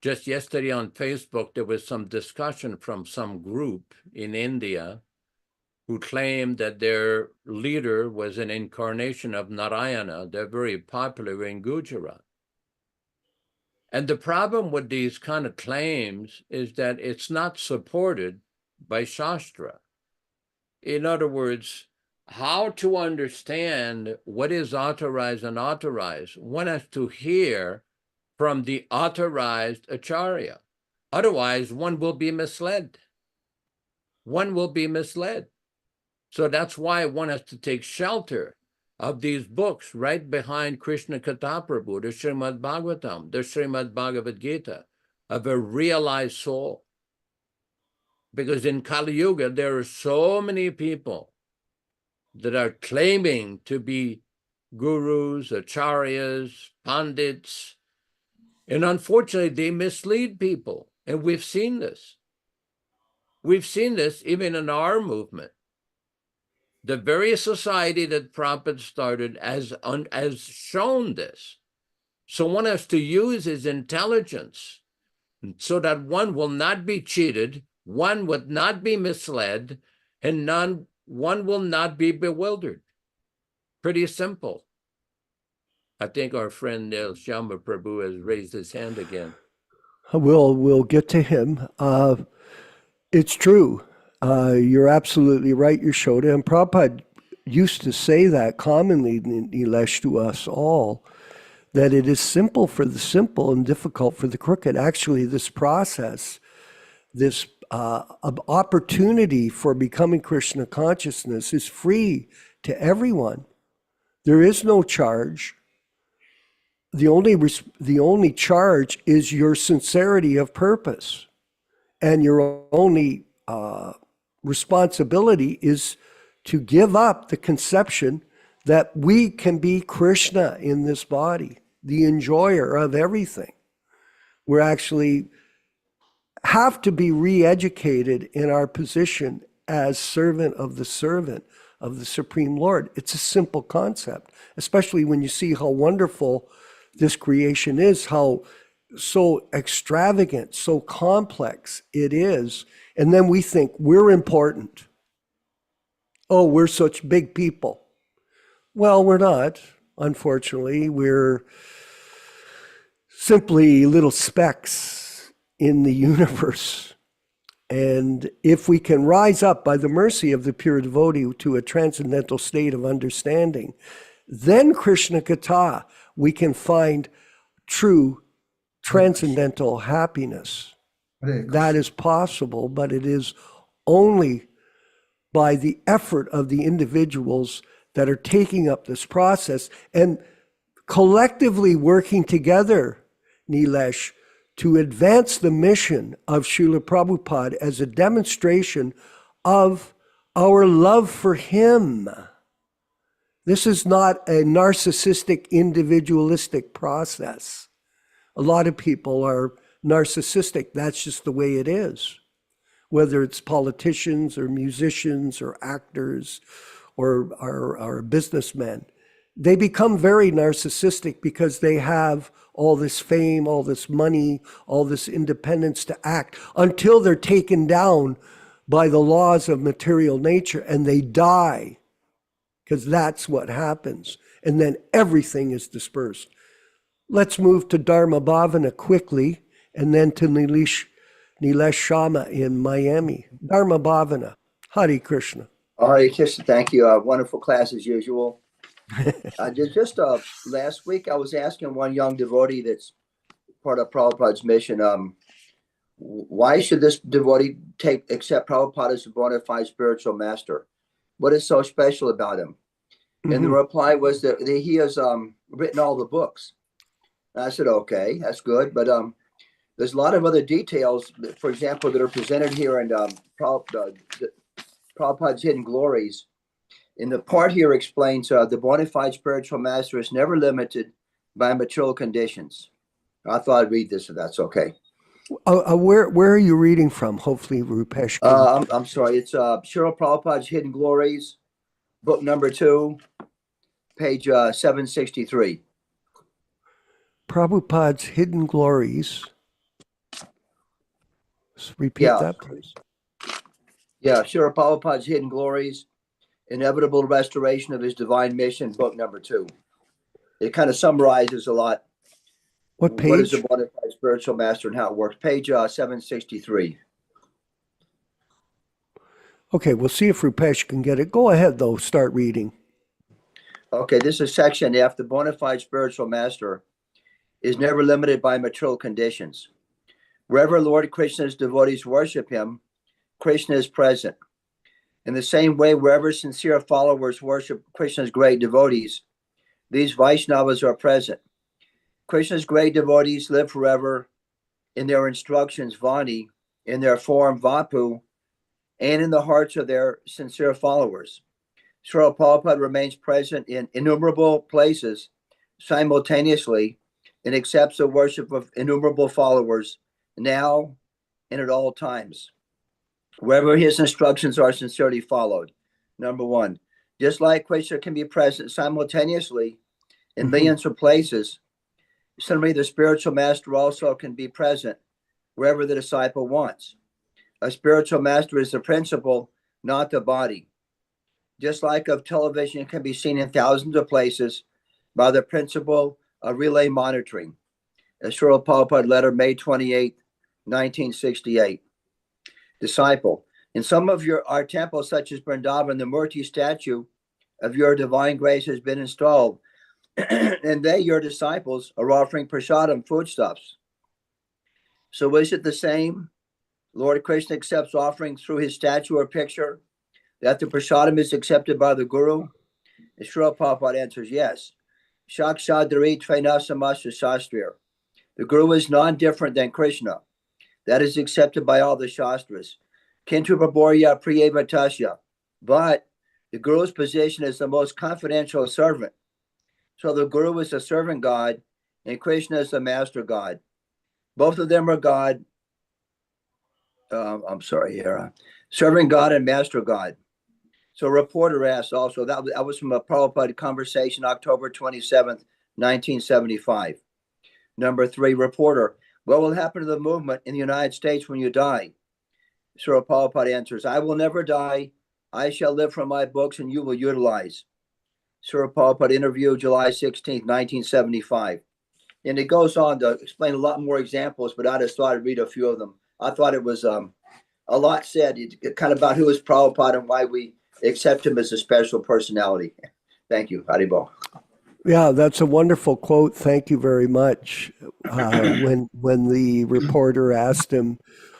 Just yesterday on Facebook, there was some discussion from some group in India who claimed that their leader was an incarnation of Narayana. They're very popular in Gujarat. And the problem with these kind of claims is that it's not supported by Shastra. In other words, how to understand what is authorized and unauthorized, one has to hear from the authorized Acharya. Otherwise, one will be misled. One will be misled. So that's why one has to take shelter of these books right behind Krishna Katha Prabhu, the Srimad Bhagavatam, the Srimad Bhagavad-gītā, of a realized soul. Because in Kali Yuga, there are so many people that are claiming to be gurus, acharyas, pandits, and unfortunately, they mislead people, and we've seen this. We've seen this even in our movement. The very society that Prabhupada started has shown this. So one has to use his intelligence so that one will not be cheated, one would not be misled, and one will not be bewildered. Pretty simple. I think our friend Shyama Prabhu has raised his hand again. We'll get to him. It's true. You're absolutely right, Yasoda. And Prabhupada used to say that commonly, Nilesh, to us all, that it is simple for the simple and difficult for the crooked. Actually, this process, this opportunity for becoming Krishna consciousness is free to everyone. There is no charge. The only charge is your sincerity of purpose, and your only responsibility is to give up the conception that we can be Krishna in this body, the enjoyer of everything. We're actually have to be re-educated in our position as servant of the Supreme Lord. It's a simple concept, especially when you see how wonderful this creation is, how so extravagant, so complex it is. And then we think we're important. Oh, we're such big people. Well, we're not, unfortunately. We're simply little specks in the universe. And if we can rise up by the mercy of the pure devotee to a transcendental state of understanding, then Krishna Kata, we can find true transcendental happiness. That is possible, but it is only by the effort of the individuals that are taking up this process and collectively working together, Nilesh, to advance the mission of Srila Prabhupada as a demonstration of our love for him. This is not a narcissistic, individualistic process. A lot of people are narcissistic. That's just the way it is. Whether it's politicians or musicians or actors or businessmen, they become very narcissistic because they have all this fame, all this money, all this independence to act until they're taken down by the laws of material nature and they die, because that's what happens. And then everything is dispersed. Let's move to Dharma Bhavana quickly and then to Nilesh Sharma in Miami. Dharma Bhavana. Hare Krishna. Hare Krishna, thank you. Wonderful class as usual. Just last week, I was asking one young devotee that's part of Prabhupada's mission, why should this devotee accept Prabhupada as a bona fide spiritual master? What is so special about him? Mm-hmm. And the reply was that he has written all the books. And I said, okay, that's good. But there's a lot of other details, for example, that are presented here in Prabhupada's Hidden Glories. And the part here explains the bona fide spiritual master is never limited by material conditions. I thought I'd read this if that's okay. Where are you reading from? Hopefully, Rupesh. I'm sorry. It's Srila Prabhupada's Hidden Glories, book number 2, page 763. Prabhupada's Hidden Glories. Repeat that, please. Yeah, Srila Prabhupada's Hidden Glories, Inevitable Restoration of His Divine Mission, book number 2. It kind of summarizes a lot. What page? What is the bona fide spiritual master and how it works? Page 763. Okay, we'll see if Rupesh can get it. Go ahead, though. Start reading. Okay, this is section F. The bona fide spiritual master is never limited by material conditions. Wherever Lord Krishna's devotees worship him, Krishna is present. In the same way, wherever sincere followers worship Krishna's great devotees, these Vaishnavas are present. Krishna's great devotees live forever in their instructions, Vani, in their form, Vapu, and in the hearts of their sincere followers. Srila Prabhupada remains present in innumerable places simultaneously and accepts the worship of innumerable followers now and at all times. wherever his instructions are sincerely followed. Number one, just like Krishna can be present simultaneously in millions of places, similarly the spiritual master also can be present wherever the disciple wants. A spiritual master is the principle, not the body. Just like a television can be seen in thousands of places by the principle of relay monitoring. A Srila Prabhupada letter, May 28, 1968. Disciple, in some of our temples, such as Vrindavan, the Murti statue of your divine grace has been installed, and they, your disciples, are offering prasadam, foodstuffs. So is it the same? Lord Krishna accepts offerings through his statue or picture, that the prasadam is accepted by the Guru? And Srila Prabhupada answers, yes. Shakshadari Tvainasamasya Shastriya. The Guru is non-different than Krishna. That is accepted by all the Shastras. Kintu Prabhorya Priyeva Tasya. But the Guru's position is the most confidential servant. So the Guru is the servant God, and Krishna is the master God. Both of them are God. Serving God and master God. So a reporter asked also, that was from a Prabhupada conversation, October 27th, 1975. Number 3, reporter, what will happen to the movement in the United States when you die? Srila Prabhupada answers, I will never die. I shall live from my books and you will utilize. Srila Prabhupada interview, July 16th, 1975. And it goes on to explain a lot more examples, but I just thought I'd read a few of them. I thought it was a lot said, kind of about who is Prabhupada and why we accept him as a special personality. Thank you, Haribol. Yeah, that's a wonderful quote. Thank you very much. When the reporter asked him,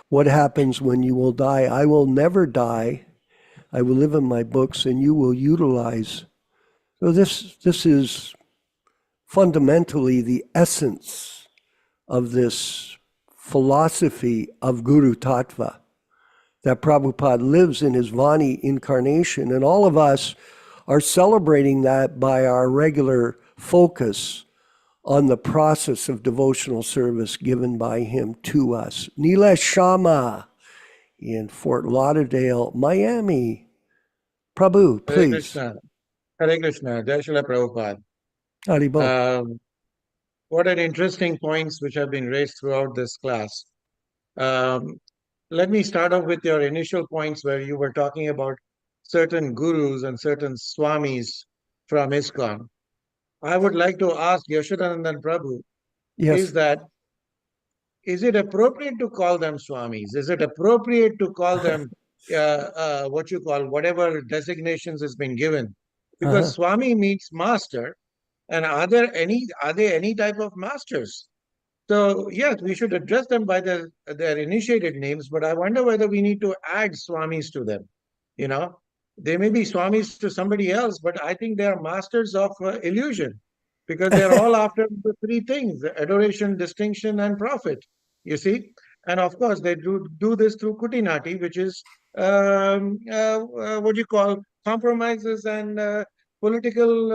what happens when you will die? I will never die. I will live in my books and you will utilize. So this is fundamentally the essence of this philosophy of Guru Tattva that Prabhupada lives in his Vani incarnation. And all of us are celebrating that by our regular focus on the process of devotional service given by him to us. Neela Shama in Fort Lauderdale, Miami. Prabhu, Hare please. Krishna. Hare Krishna. Jai Srila Prabhupada. Haribol. What an interesting points which have been raised throughout this class. Let me start off with your initial points where you were talking about certain gurus and certain swamis from ISKCON. I would like to ask Yaśodā-nandana Prabhu, Yes. is it appropriate to call them swamis? Is it appropriate to call them whatever designations has been given? Because Swami means master, and are they any type of masters? So yes, we should address them by their initiated names, but I wonder whether we need to add swamis to them. You know, they may be swamis to somebody else, but I think they are masters of illusion, because they're all after the 3 things: adoration, distinction, and profit. You see, and of course they do this through kutinati, which is compromises and political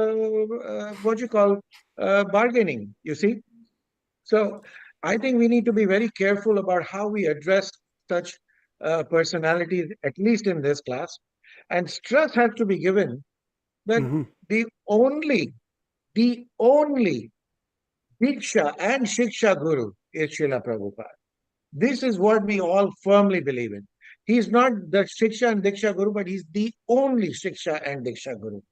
bargaining. You see. So I think we need to be very careful about how we address such personalities, at least in this class. And stress has to be given that the only Diksha and Shiksha Guru is Srila Prabhupada. This is what we all firmly believe in. He's not the Shiksha and Diksha Guru, but he's the only Shiksha and Diksha Guru.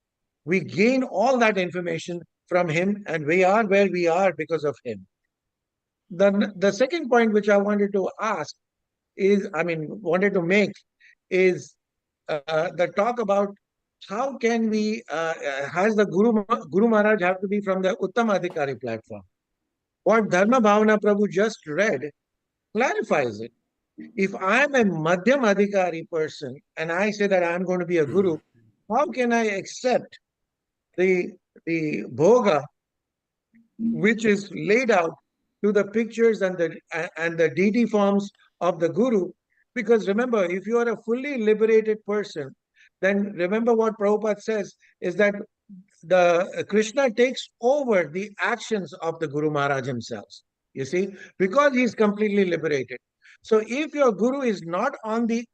We gain all that information from him, and we are where we are because of him. The second point which I wanted to make is the talk about how can we, has the Guru Maharaj have to be from the Uttama-Adhikari platform? What Dharma Bhavana Prabhu just read clarifies it. If I'm a Madhyam Adhikari person and I say that I'm going to be a Guru, how can I accept the bhoga which is laid out to the pictures and the deity forms of the Guru? Because remember, if you are a fully liberated person, then remember what Prabhupada says is that the Krishna takes over the actions of the Guru Maharaj himself. You see, because he is completely liberated. So if your Guru is not on the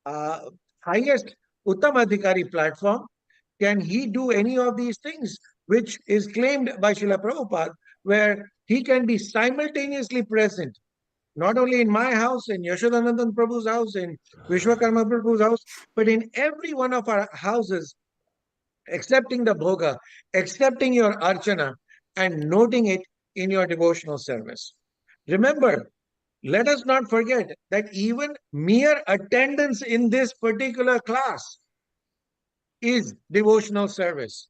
highest Uttamadhikari platform, can he do any of these things which is claimed by Srila Prabhupada, where he can be simultaneously present, not only in my house, in Yaśodā-nandana Prabhu's house, in Vishwakarma Prabhu's house, but in every one of our houses, accepting the bhoga, accepting your archana, and noting it in your devotional service. Remember, let us not forget that even mere attendance in this particular class is devotional service.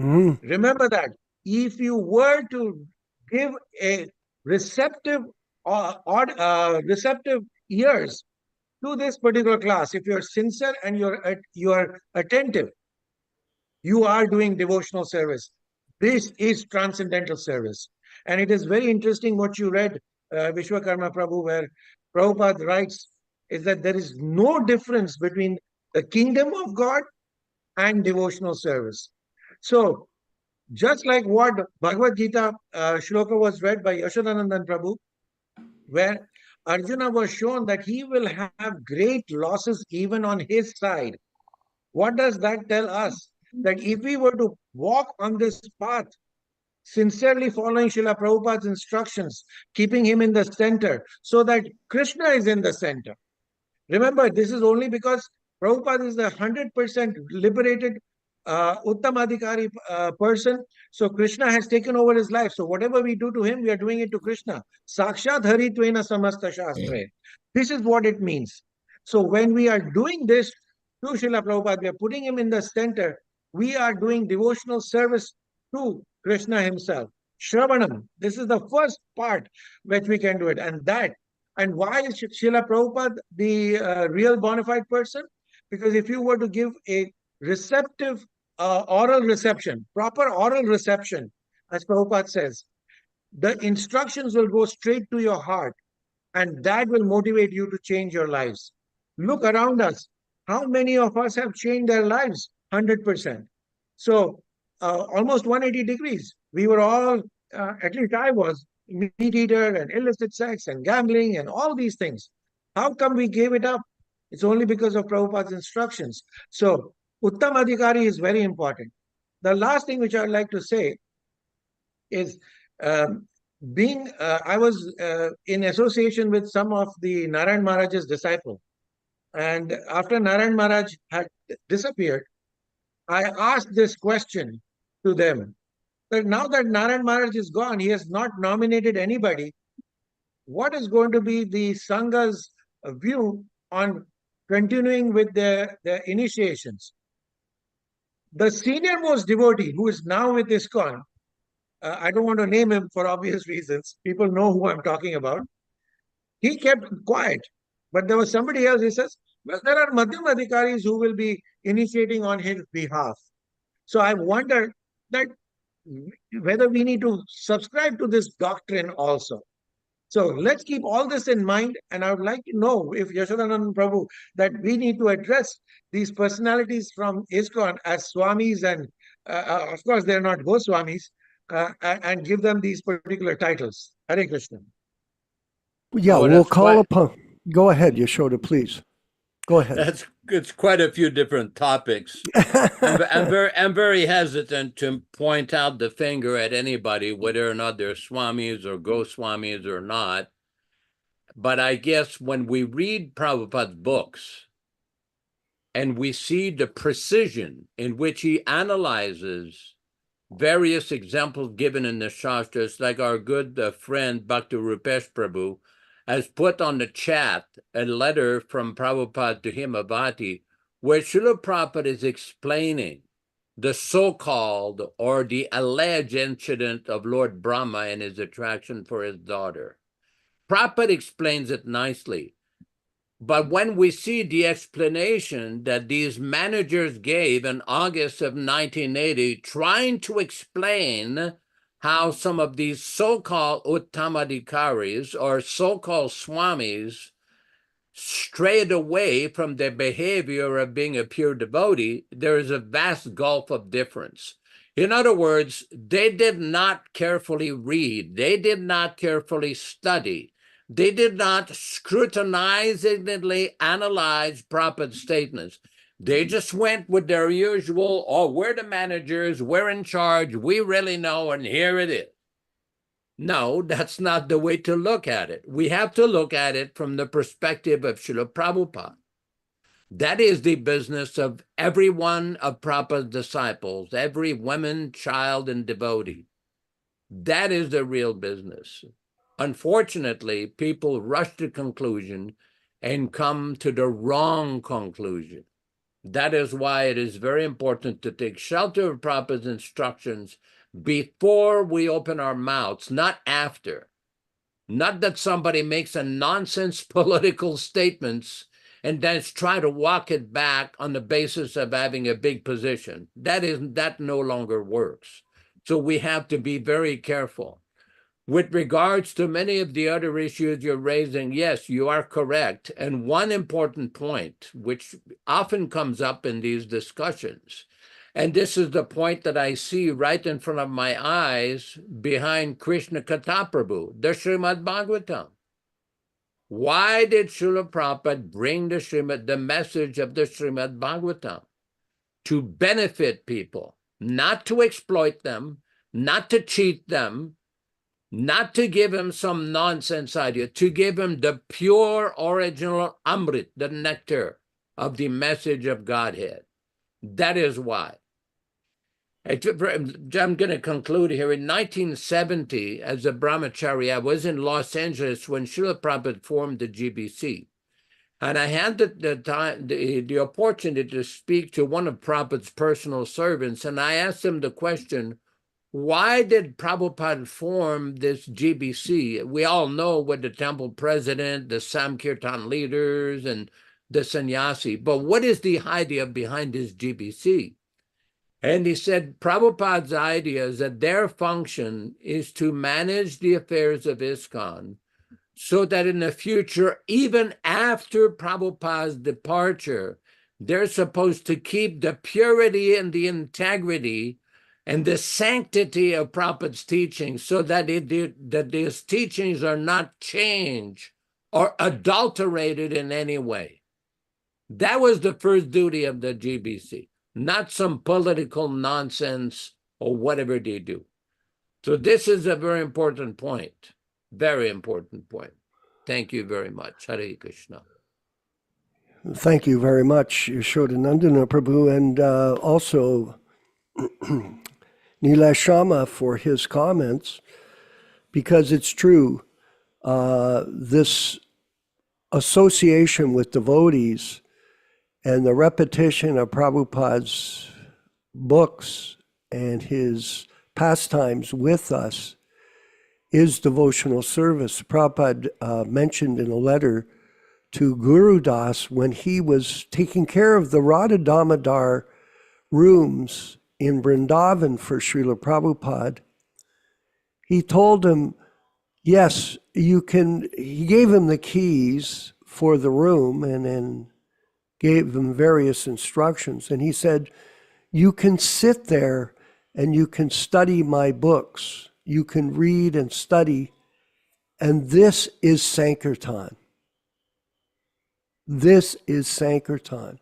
Mm. Remember that. If you were to give a receptive receptive ears to this particular class, if you're sincere and you're attentive, you are doing devotional service. This is transcendental service. And it is very interesting what you read, Vishwakarma Prabhu, where Prabhupada writes, is that there is no difference between the kingdom of God and devotional service. So, just like what Bhagavad-gītā shloka was read by Yaśodā-nandana Prabhu, where Arjuna was shown that he will have great losses even on his side. What does that tell us? That if we were to walk on this path, sincerely following Srila Prabhupada's instructions, keeping him in the center, so that Krishna is in the center. Remember, this is only because Prabhupada is the 100% liberated Uttamadhikari person. So Krishna has taken over his life. So whatever we do to him, we are doing it to Krishna. Sakshat Haritvena Samasta Shastre. This is what it means. So when we are doing this to Srila Prabhupada, we are putting him in the center. We are doing devotional service to Krishna himself. Shravanam. This is the first part which we can do it. And why is Srila Prabhupada the real bona fide person? Because if you were to give a receptive oral reception, proper oral reception, as Prabhupada says, the instructions will go straight to your heart, and that will motivate you to change your lives. Look around us. How many of us have changed their lives? 100%. So almost 180 degrees. We were all, at least I was, meat eater and illicit sex and gambling and all these things. How come we gave it up? It's only because of Prabhupada's instructions. So Uttamadhikari is very important. The last thing which I would like to say is I was in association with some of the Narayan Maharaj's disciples. And after Narayan Maharaj had disappeared, I asked this question to them. But now that Narayan Maharaj is gone, he has not nominated anybody. What is going to be the Sangha's view on continuing with their initiations? The senior most devotee, who is now with ISKCON, I don't want to name him for obvious reasons. People know who I'm talking about. He kept quiet. But there was somebody else, he says, well, there are Madhyam Adhikaris who will be initiating on his behalf. So I wonder that whether we need to subscribe to this doctrine also. So let's keep all this in mind. And I would like to know if Yaśodā-nandana Prabhu, that we need to address these personalities from ISKCON as Swamis, and of course, they're not Goswamis, and give them these particular titles. Hare Krishna. Yeah, Oh, we'll that's call quite- upon. Go ahead, Yaśodā, please. Go ahead. It's quite a few different topics. I'm very hesitant to point out the finger at anybody, whether or not they're Swamis or Goswamis or not. But I guess when we read Prabhupada's books and we see the precision in which he analyzes various examples given in the Shastras, like our good friend Bhakti Rupesh Prabhu has put on the chat a letter from Prabhupada to Himavati, where Srila Prabhupada is explaining the so-called or the alleged incident of Lord Brahma and his attraction for his daughter. Prabhupada explains it nicely. But when we see the explanation that these managers gave in August of 1980, trying to explain how some of these so-called Uttamadhikaris or so-called Swamis strayed away from their behavior of being a pure devotee, there is a vast gulf of difference. In other words, they did not carefully read, they did not carefully study, They did not scrutinizingly analyze Prabhupada's statements. They just went with their usual, oh, we're the managers, we're in charge, we really know, and here it is. No, that's not the way to look at it. We have to look at it from the perspective of Srila Prabhupada. That is the business of every one of Prabhupada's disciples, every woman, child, and devotee. That is the real business. Unfortunately, people rush to conclusion and come to the wrong conclusion. That is why it is very important to take shelter of Prabhupada's instructions before we open our mouths, not after. Not that somebody makes a nonsense political statements and then try to walk it back on the basis of having a big position. That no longer works. So we have to be very careful. With regards to many of the other issues you're raising, yes, you are correct. And one important point, which often comes up in these discussions, and this is the point that I see right in front of my eyes behind Krishna Katha Prabhu, the Srimad Bhagavatam. Why did Srila Prabhupada bring the message of the Srimad Bhagavatam? To benefit people, not to exploit them, not to cheat them, not to give him some nonsense idea, to give him the pure original Amrit, the nectar of the message of Godhead. That is why. I'm going to conclude here. In 1970, as a brahmachari, I was in Los Angeles when Srila Prabhupada formed the GBC. And I had the opportunity to speak to one of Prabhupada's personal servants, and I asked him the question, why did Prabhupada form this GBC? We all know what the temple president, the Samkirtan leaders, and the sannyasi, but what is the idea behind this GBC? And he said, Prabhupada's idea is that their function is to manage the affairs of ISKCON so that in the future, even after Prabhupada's departure, they're supposed to keep the purity and the integrity and the sanctity of Prabhupada's teachings so that these teachings are not changed or adulterated in any way. That was the first duty of the GBC, not some political nonsense or whatever they do. So this is a very important point, very important point. Thank you very much. Hare Krishna. Thank you very much, Yaśodā-nandana Prabhu, and also Nilashama for his comments, because it's true, this association with devotees and the repetition of Prabhupada's books and his pastimes with us is devotional service. Prabhupada mentioned in a letter to Guru Das when he was taking care of the Radha Damodar rooms in Vrindavan for Srila Prabhupada, he told him, yes, you can, he gave him the keys for the room and then gave him various instructions. And he said, you can sit there and you can study my books. You can read and study. And this is Sankirtan. This is Sankirtan.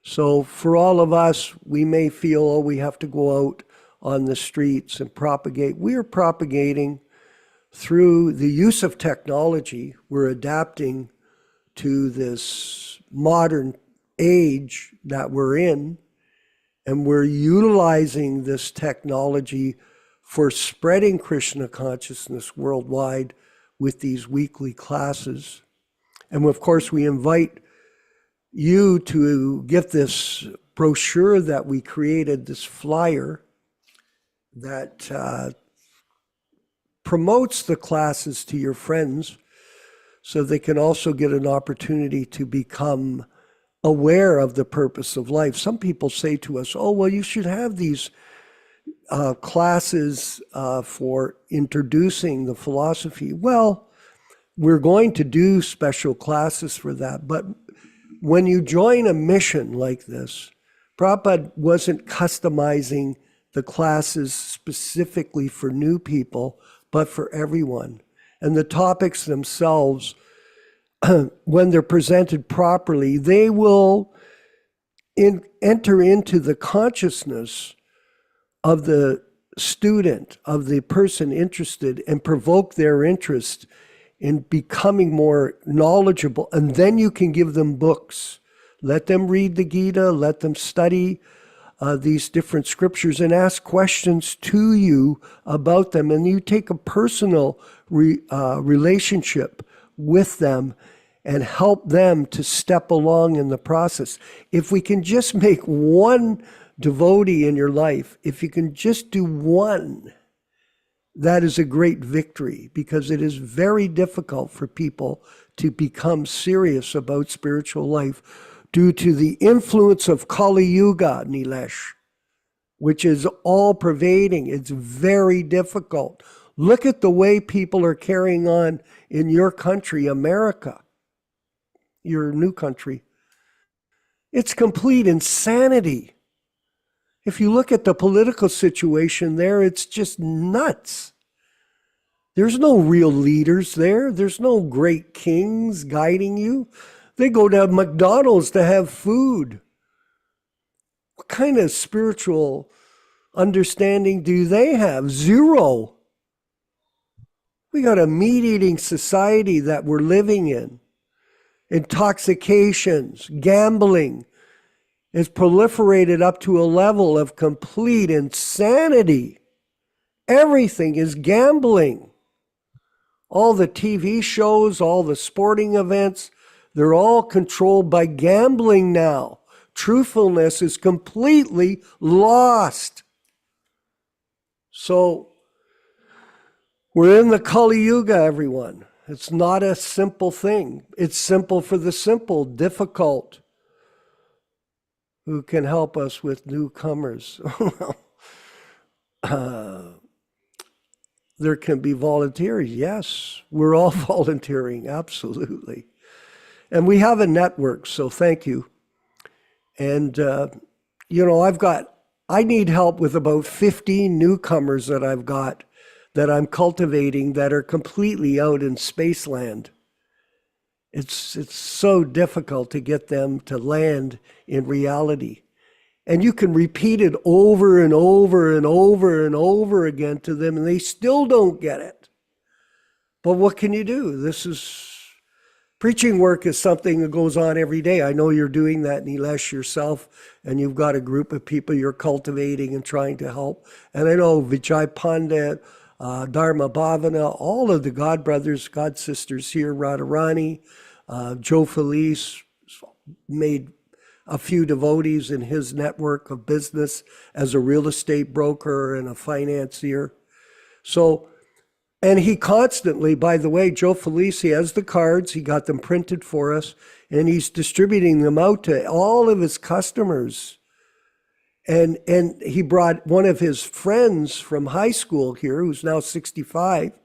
So for all of us, we may feel, oh, we have to go out on the streets and propagate. We are propagating through the use of technology. We're adapting to this modern age that we're in, and we're utilizing this technology for spreading Krishna consciousness worldwide with these weekly classes. And of course, we invite you to get this brochure that we created, this flyer that promotes the classes to your friends so they can also get an opportunity to become aware of the purpose of life. Some people say to us, oh, well, you should have these classes for introducing the philosophy. Well, we're going to do special classes for that. But when you join a mission like this, Prabhupada wasn't customizing the classes specifically for new people, but for everyone. and the topics themselves, when they're presented properly, they will enter into the consciousness of the student, of the person interested, and provoke their interest in becoming more knowledgeable. And then you can give them books. Let them read the Gita, let them study these different scriptures and ask questions to you about them. And you take a personal relationship with them and help them to step along in the process. If we can just make one devotee in your life, if you can just do one, that is a great victory, because it is very difficult for people to become serious about spiritual life due to the influence of Kali Yuga, Nilesh, which is all pervading. It's very difficult. Look at the way people are carrying on in your country, America, your new country. It's complete insanity. If you look at the political situation there, it's just nuts. There's no real leaders there. There's no great kings guiding you. They go to McDonald's to have food. What kind of spiritual understanding do they have? Zero. We got a meat-eating society that we're living in. Intoxications, gambling is proliferated up to a level of complete insanity. Everything is gambling. All the TV shows, all the sporting events, they're all controlled by gambling now. Truthfulness is completely lost. So we're in the Kali Yuga, everyone. It's not a simple thing. It's simple for the simple, difficult. Who can help us with newcomers? There can be volunteers. Yes, we're all volunteering, absolutely. And we have a network, so thank you. And, I need help with about 15 newcomers that I've got that I'm cultivating that are completely out in spaceland. It's so difficult to get them to land in reality. And you can repeat it over and over and over and over again to them, and they still don't get it. But what can you do? Preaching work is something that goes on every day. I know you're doing that, Nilesh, yourself, and you've got a group of people you're cultivating and trying to help. And I know Vijay Pandit, Dharma Bhavana, all of the God brothers, God sisters here, Radharani, Joe Felice made a few devotees in his network of business as a real estate broker and a financier. So, and he constantly, by the way, Joe Felice, he has the cards, he got them printed for us, and he's distributing them out to all of his customers. And he brought one of his friends from high school here, who's now 65,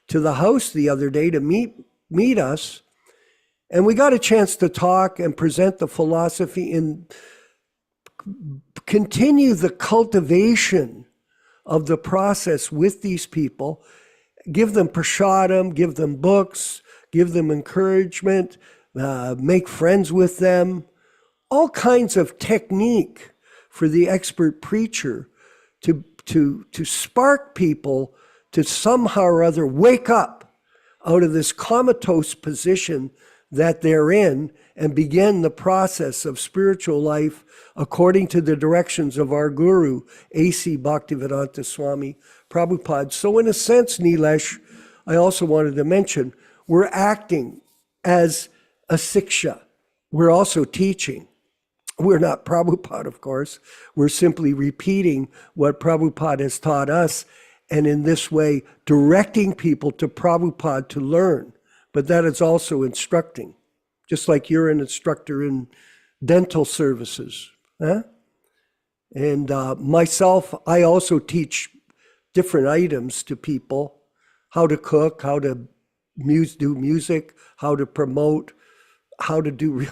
to the house the other day to meet us. And we got a chance to talk and present the philosophy and continue the cultivation of the process with these people. Give them prasadam, give them books, give them encouragement, make friends with them. All kinds of technique for the expert preacher to spark people to somehow or other wake up out of this comatose position that they're in and begin the process of spiritual life according to the directions of our Guru, A.C. Bhaktivedanta Swami Prabhupāda. So in a sense, Nilesh, I also wanted to mention, we're acting as a siksha. We're also teaching. We're not Prabhupada, of course. We're simply repeating what Prabhupada has taught us, and in this way, directing people to Prabhupada to learn. But that is also instructing, just like you're an instructor in dental services. Huh? And myself, I also teach different items to people, how to cook, how to do music, how to promote, how to do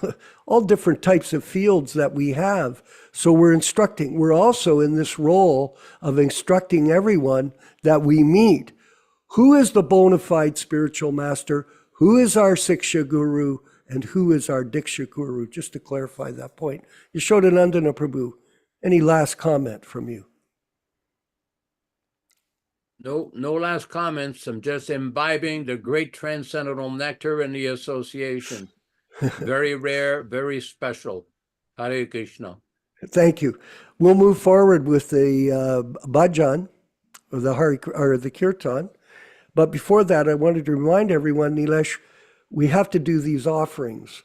all different types of fields that we have. So we're instructing. We're also in this role of instructing everyone that we meet Who is the bona fide spiritual master? Who is our Siksha Guru? And who is our Diksha Guru? Just to clarify that point. Yaśodā-nandana Prabhu, any last comment from you? No last comments. I'm just imbibing the great transcendental nectar in the association. Very rare, very special. Hare Krishna. Thank you. We'll move forward with the bhajan, or the kirtan. But before that, I wanted to remind everyone, Nilesh, we have to do these offerings,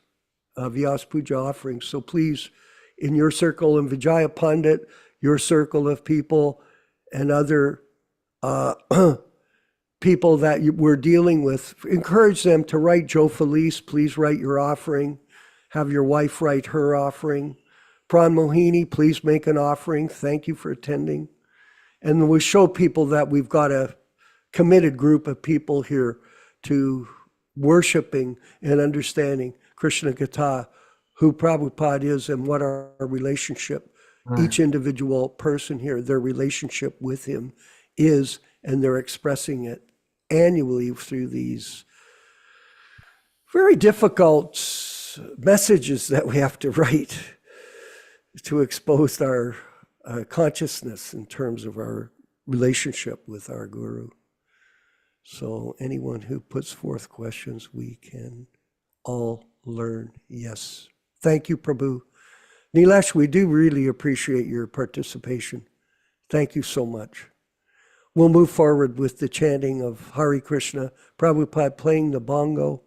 Vyas Puja offerings. So please, in your circle, and Vijaya Pandit, your circle of people, and other people that we're dealing with, encourage them to write. Joe Felice, please write your offering. Have your wife write her offering. Pran Mohini, please make an offering. Thank you for attending. And we'll show people that we've got a committed group of people here to worshiping and understanding Krishna Gita, who Prabhupada is, and what our relationship, each individual person here, their relationship with him is, and they're expressing it annually through these very difficult messages that we have to write to expose our consciousness in terms of our relationship with our Guru. So anyone who puts forth questions, we can all learn. Yes. Thank you, Prabhu. Nilesh, we do really appreciate your participation. Thank you so much. We'll move forward with the chanting of Hare Krishna, Prabhupada playing the bongo.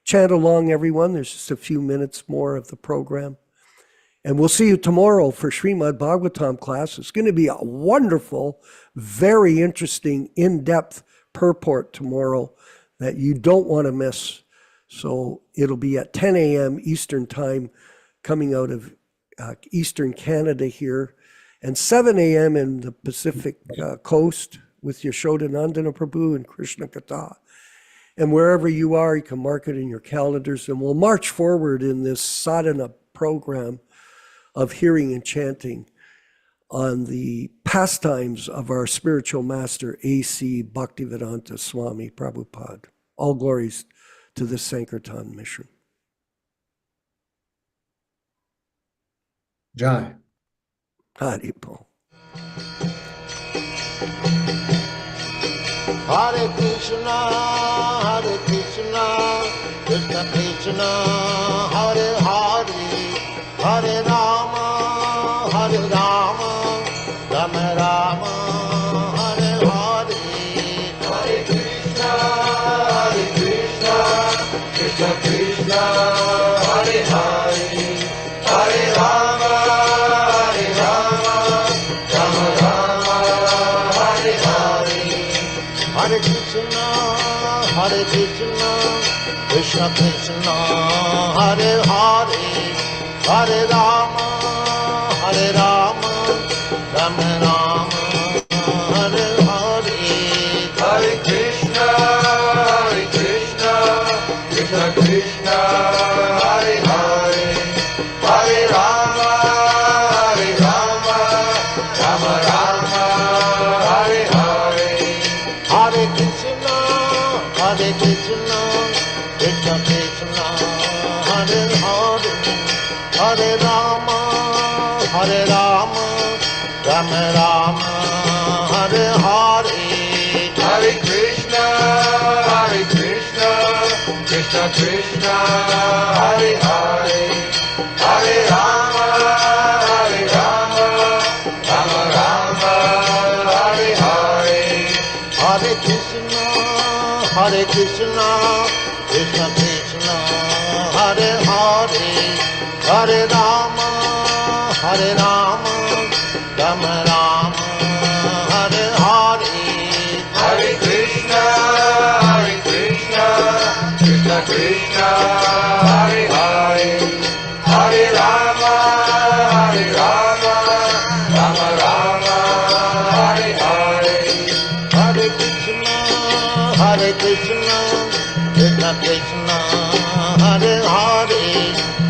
Chant along, everyone. There's just a few minutes more of the program. And we'll see you tomorrow for Srimad Bhagavatam class. It's going to be a wonderful, very interesting, in-depth purport tomorrow that you don't want to miss. So it'll be at 10 a.m. Eastern time, coming out of Eastern Canada here, and 7 a.m. in the Pacific coast with Yaśodā-nandana Prabhu and Krishna Katha. And wherever you are, you can mark it in your calendars, and we'll march forward in this sadhana program of hearing and chanting on the pastimes of our spiritual master, A.C. Bhaktivedanta Swami Prabhupāda. All glories to the Sankirtan mission. Jai. Haribol. Hare Krishna, Krishna Krishna, Hare Hare, Hare Rama, Rama Rama, Hare Hare. Hare Krishna, Krishna Krishna, Hare Hare, Hare Rama, Rama Rama, Hare Hare. Hare Krishna, Krishna Krishna, Hare Hare, Hare Rama, Rama Rama, Hare Hare. Hare Krishna, Krishna Krishna, Hare Hare, Hare Rama, Rama Rama, Hare Hare. Hare Krishna, Krishna Krishna, Hare Hare, Hare Rama, Rama Rama, Hare Hare. Hare Krishna, Krishna Krishna, Hare Hare, Hare Rama, Rama Rama, Hare Hare. Hare Krishna, Krishna Krishna, Hare Hare, Hare Rama, Rama Rama, Hare Hare. Hare Krishna, Krishna Krishna, Hare Hare, Hare Rama, Rama Rama, Hare Hare. Hare Krishna, Krishna Krishna, Hare Hare,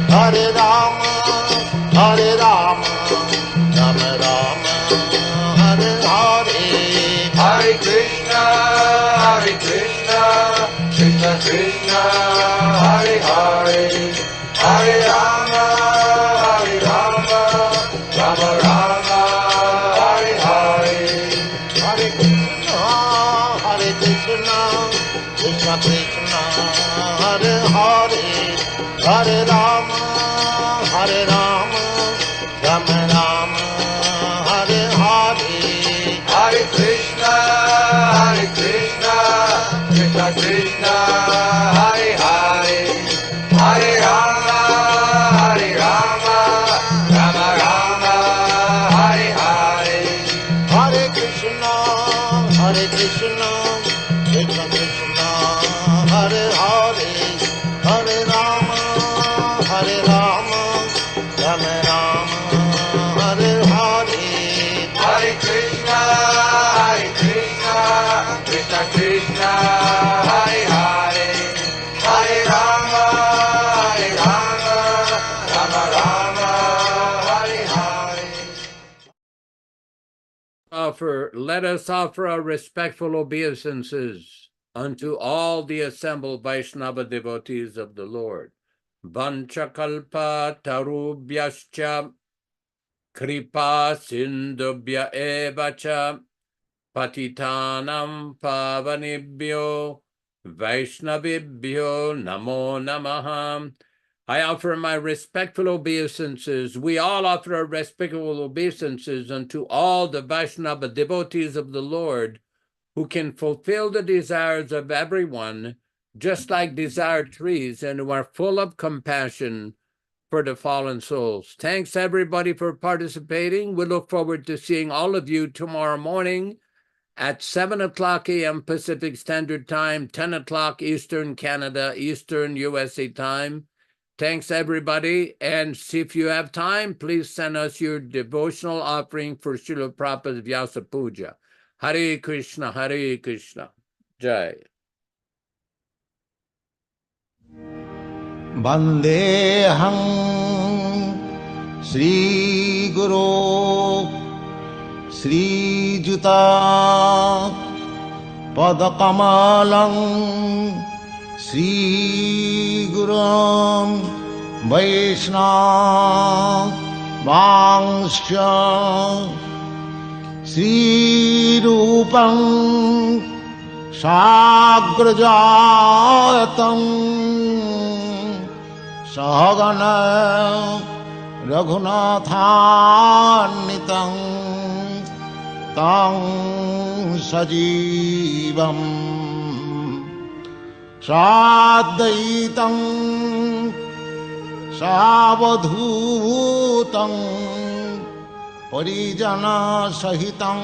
Hare Rama, Rama Rama, Hare Hare. Hare Krishna, Rama Rama, Hare Hare. Hare Krishna, Hare Krishna, Krishna Krishna, Hare Hare, Hare Rama, Hare Rama, Rama Rama, Hare Hare. Hare Krishna, Krishna Krishna, Hare Hare, Hare Rama, Rama Rama, Hare Hare. Hare Krishna, Krishna Krishna, Hare Hare, Hare Rama, Rama Rama, Hare Hare. Hare Krishna, Krishna Krishna, Hare Hare, Hare Rama, Rama Rama, Hare Hare. Let us offer our respectful obeisances unto all the assembled Vaishnava devotees of the Lord. Vanchakalpa tarubhyascha kripa sindubhya evacha patitanam pavanibhyo Vaishnavibhyo namo namaha. I offer my respectful obeisances. We all offer our respectful obeisances unto all the Vaishnava devotees of the Lord who can fulfill the desires of everyone, just like desire trees, and who are full of compassion for the fallen souls. Thanks everybody for participating. We look forward to seeing all of you tomorrow morning at 7 o'clock a.m. Pacific Standard Time, 10 o'clock Eastern Canada, Eastern USA time. Thanks everybody, and see if you have time, please send us your devotional offering for Srila Prabhupada's Vyasa Puja. Hare Krishna, Hare Krishna. Jai. Vandeham Sri Guru Sri Juta Padakamalam Sri Gurum Vaishnava Vangsha Sri Rupam Sagrajatam Sahagana Raghunathannitam Tang Sajivam Sadaitam Savadhutam Parijana Sahitam